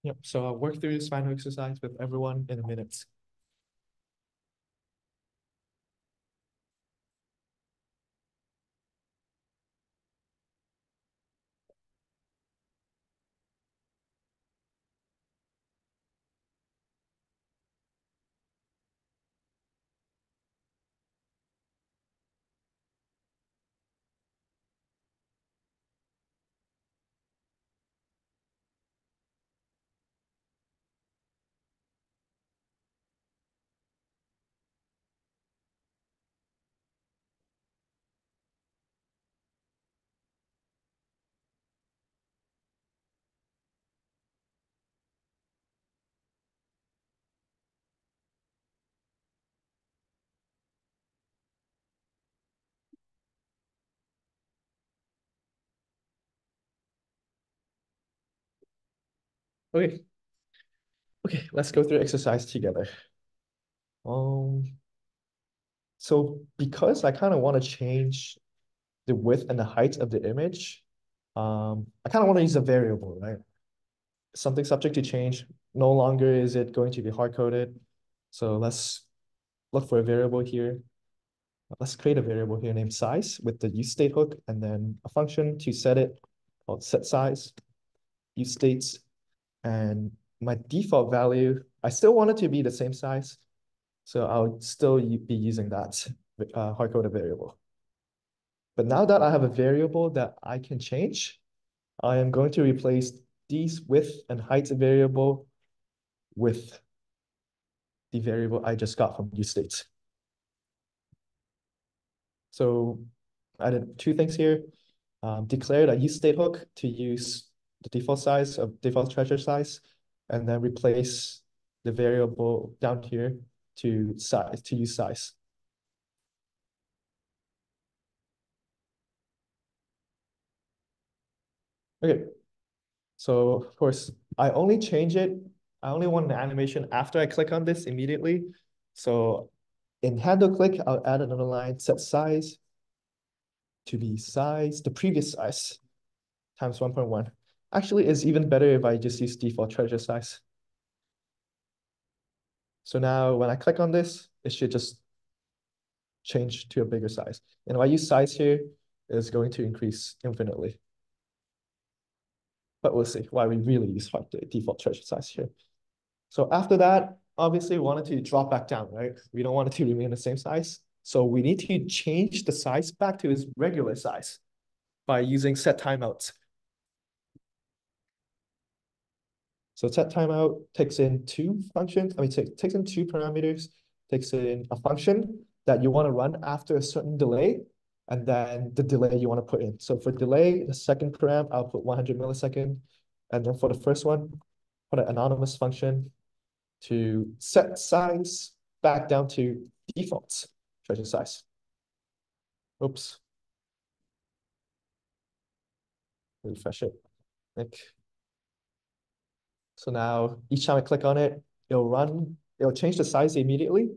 Yep. So I'll work through this final exercise with everyone in a minute. Okay. Okay, let's go through exercise together. Um, so because I kind of want to change the width and the height of the image, I kind of want to use a variable, right? Something subject to change. No longer is it going to be hard-coded. So let's look for a variable here. Let's create a variable here named size with the useState hook and then a function to set it called setSize, useStates, and my default value, I still want it to be the same size. So I'll still be using that hard-coded variable. But now that I have a variable that I can change, I am going to replace these width and height variable with the variable I just got from useState. So I did two things here. Declared a useState hook to use the default size of default treasure size, and then replace the variable down here to size to use size. Okay, so of course I only change it. I only want an animation after I click on this immediately. So in handle click, I'll add another line, set size to be size, the previous size times 1.1. Actually, it's even better if I just use default treasure size. So now when I click on this, it should just change to a bigger size. And if I use size here, it's going to increase infinitely. But we'll see why we really use the default treasure size here. So after that, obviously we want it to drop back down, right? We don't want it to remain the same size. So we need to change the size back to its regular size by using set timeout. So set timeout takes in two functions. I mean, takes in two parameters, takes in a function that you want to run after a certain delay, and then the delay you want to put in. So for delay, the second param, I'll put 100 millisecond. And then for the first one, put an anonymous function to set size back down to default treasure size. Oops. Refresh it. Like, so now each time I click on it, it'll change the size immediately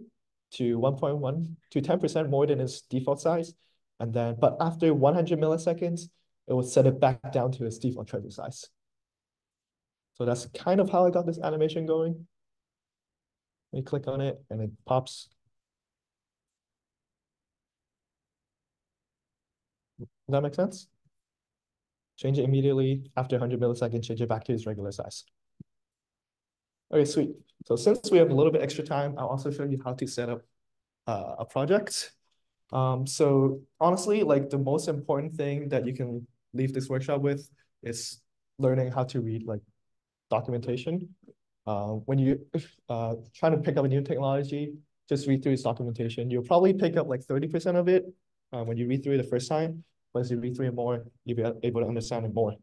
to 1.1 to 10% more than its default size. And then, but after 100 milliseconds, it will set it back down to its default treasure size. So that's kind of how I got this animation going. You click on it and it pops. Does that make sense? Change it immediately after 100 milliseconds, change it back to its regular size. Okay, sweet. So since we have a little bit extra time, I'll also show you how to set up a project. So honestly, like the most important thing that you can leave this workshop with is learning how to read like documentation. When you trying to pick up a new technology, just read through its documentation. You'll probably pick up like 30% of it when you read through it the first time. But as you read through it more, you'll be able to understand it more.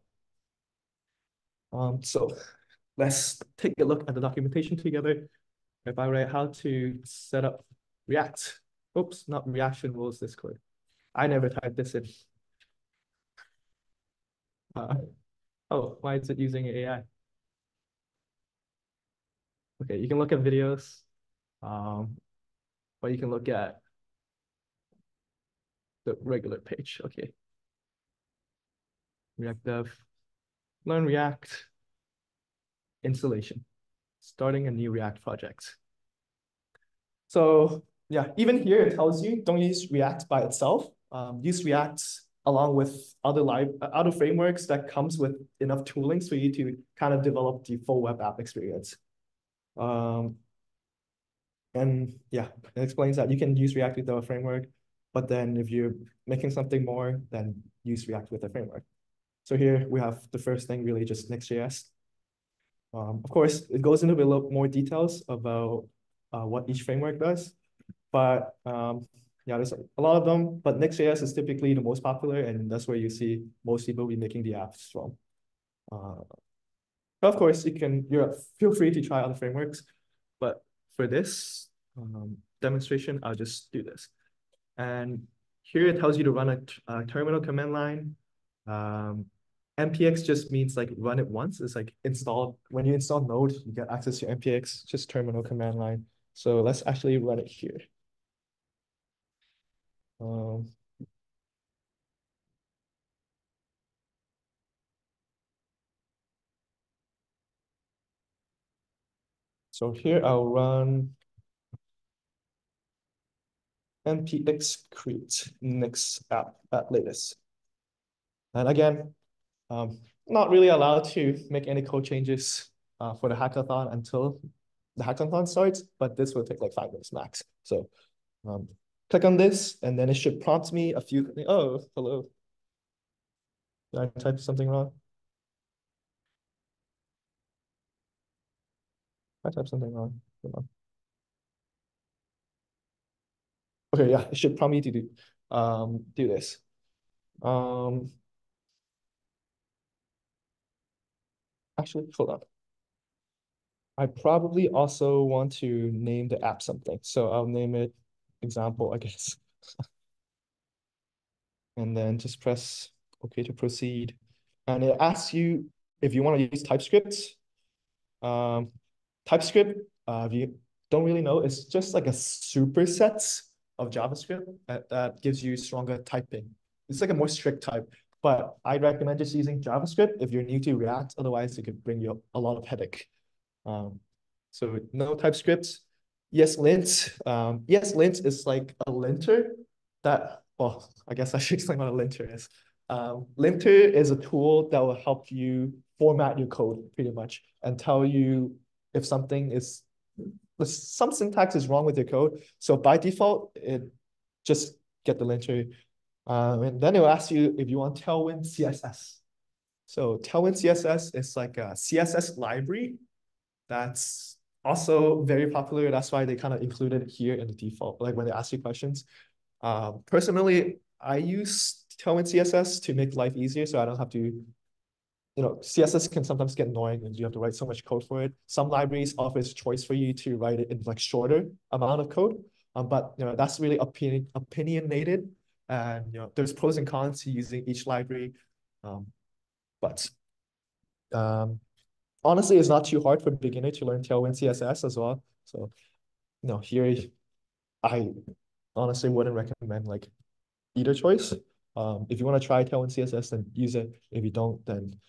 So let's take a look at the documentation together. If I write how to set up React, oops, not reaction rules Discord. I never typed this in. Oh, why is it using AI? Okay, you can look at videos, or you can look at the regular page. Okay, React Dev, learn React, installation, starting a new React project. So yeah, even here it tells you don't use React by itself. Use React along with other frameworks that comes with enough toolings for you to kind of develop the full web app experience. And yeah, it explains that you can use React with a framework, but then if you're making something more, then use React with a framework. So here we have the first thing, really just Next.js. Of course, it goes into a little more details about what each framework does, but yeah, there's a lot of them, but Next.js is typically the most popular, and that's where you see most people be making the apps from. Of course, you're feel free to try other frameworks, but for this demonstration, I'll just do this. And here it tells you to run a terminal command line. npx just means like run it once. It's like when you install Node, you get access to npx, just terminal command line. So let's actually run it here. So here I'll run npx create next app at latest. And again, not really allowed to make any code changes for the hackathon until the hackathon starts, but this will take like 5 minutes max. So click on this, and then it should prompt me a few things. Oh, hello. Did I type something wrong? I typed something wrong. Hold on. Okay, yeah, it should prompt me to do this. Actually, hold on. I probably also want to name the app something. So I'll name it example, I guess. And then just press OK to proceed. And it asks you if you want to use TypeScript. TypeScript, if you don't really know, it's just like a superset of JavaScript that gives you stronger typing. It's like a more strict type, but I recommend just using JavaScript if you're new to React. Otherwise, it could bring you a lot of headache. So no TypeScript. ESLint. ESLint is like a linter that, well, I guess I should explain what a linter is. Linter is a tool that will help you format your code pretty much and tell you if some syntax is wrong with your code. So by default, it just get the linter. And then it will ask you if you want Tailwind CSS. So Tailwind CSS is like a CSS library that's also very popular. That's why they kind of included it here in the default, like when they ask you questions. Personally, I use Tailwind CSS to make life easier so I don't have to, CSS can sometimes get annoying and you have to write so much code for it. Some libraries offer choice for you to write it in like shorter amount of code. But that's really opinionated, and there's pros and cons to using each library. But honestly, it's not too hard for a beginner to learn Tailwind CSS as well. So here I honestly wouldn't recommend like either choice. If you want to try Tailwind CSS, then use it. If you don't, then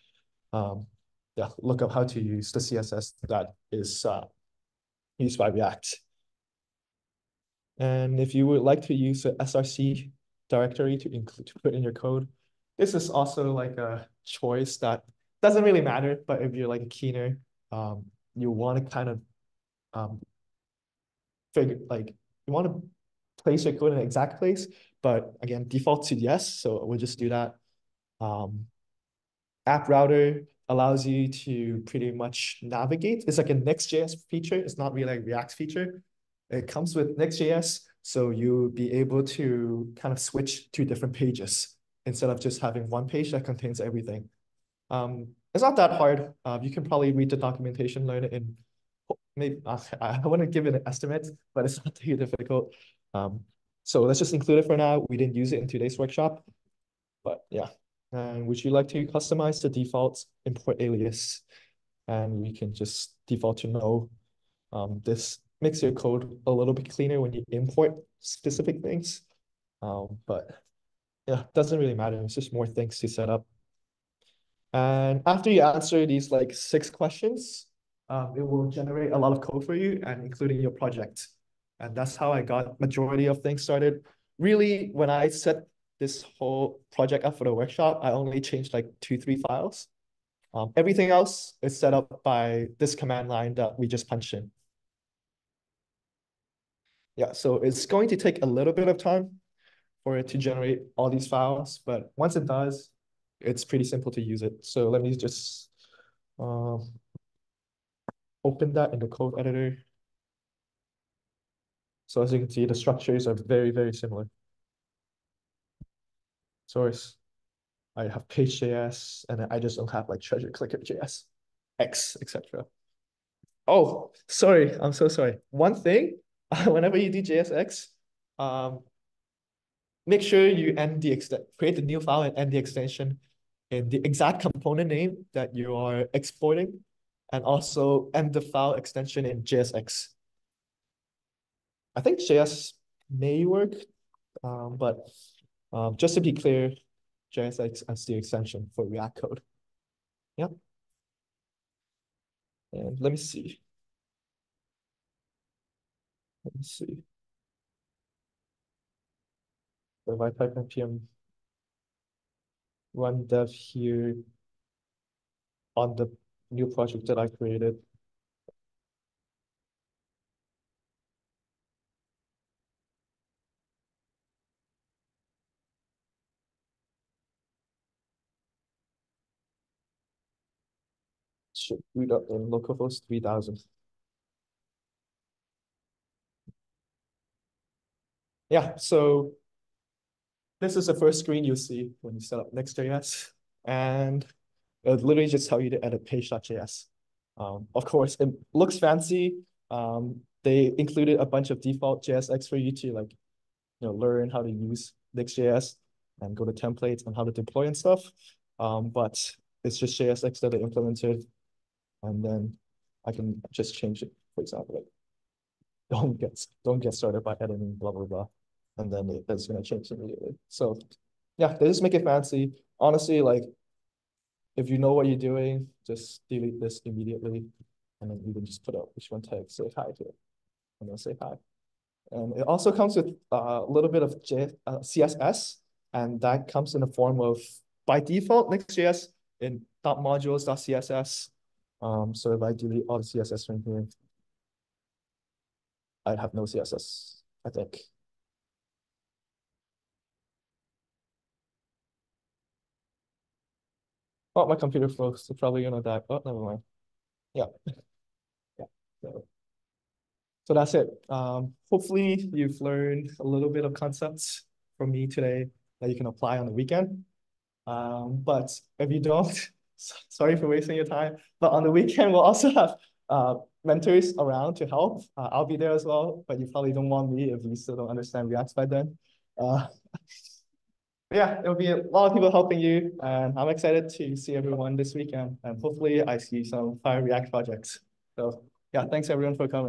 yeah, look up how to use the CSS that is used by React. And if you would like to use the src directory to put in your code, this is also like a choice that doesn't really matter. But if you're like a keener, you want to kind of you want to place your code in an exact place, but again, default to yes. So we'll just do that. App router, allows you to pretty much navigate. It's like a Next.js feature. It's not really like React feature. It comes with Next.js, so you'll be able to kind of switch to different pages instead of just having one page that contains everything. It's not that hard. You can probably read the documentation, learn it in maybe I wouldn't give it an estimate, but it's not too difficult. So let's just include it for now. We didn't use it in today's workshop, but yeah. And would you like to customize the default import alias? And we can just default to no. This makes your code a little bit cleaner when you import specific things. But yeah, doesn't really matter. It's just more things to set up. And after you answer these like 6 questions, it will generate a lot of code for you and including your project. And that's how I got majority of things started. Really, when I set this whole project up for the workshop, I only changed like 2, 3 files. Everything else is set up by this command line that we just punched in. Yeah, so it's going to take a little bit of time for it to generate all these files, but once it does, it's pretty simple to use it. So let me just open that in the code editor. So as you can see, the structures are very, very similar. Source, I have page.js, and I just don't have like treasure clicker.js, X, etc. Oh, sorry, I'm so sorry. One thing, whenever you do JSX, make sure you end the create a new file and end the extension in the exact component name that you are exporting, and also end the file extension in JSX. I think JS may work, but just to be clear, JSX as the extension for React code. Yep. And let me see. Let me see. So if I type npm run dev here on the new project that I created, should boot up in localhost 3000. Yeah, so this is the first screen you'll see when you set up Next.js, and it'll literally just tell you to edit page.js. Of course, it looks fancy. They included a bunch of default JSX for you to like, learn how to use Next.js and go to templates and how to deploy and stuff. But it's just JSX that they implemented, and then I can just change it. For example, like don't get started by editing blah blah blah, and then it's gonna change immediately. So yeah, they just make it fancy. Honestly, like if you know what you're doing, just delete this immediately, and then you can just put up which one tag, say hi here, and then say hi. And it also comes with a little bit of CSS, and that comes in the form of, by default, Next.js in .modules.css. So if I delete all the CSS from here, I'd have no CSS, I think. Oh, my computer froze, so probably gonna die. Oh, never mind. Yeah. Yeah. So that's it. Hopefully you've learned a little bit of concepts from me today that you can apply on the weekend. But if you don't, sorry for wasting your time. But on the weekend, we'll also have mentors around to help. I'll be there as well, but you probably don't want me if you still don't understand React by then. Yeah, there'll be a lot of people helping you, and I'm excited to see everyone this weekend. And hopefully I see some fire React projects. So yeah, thanks everyone for coming.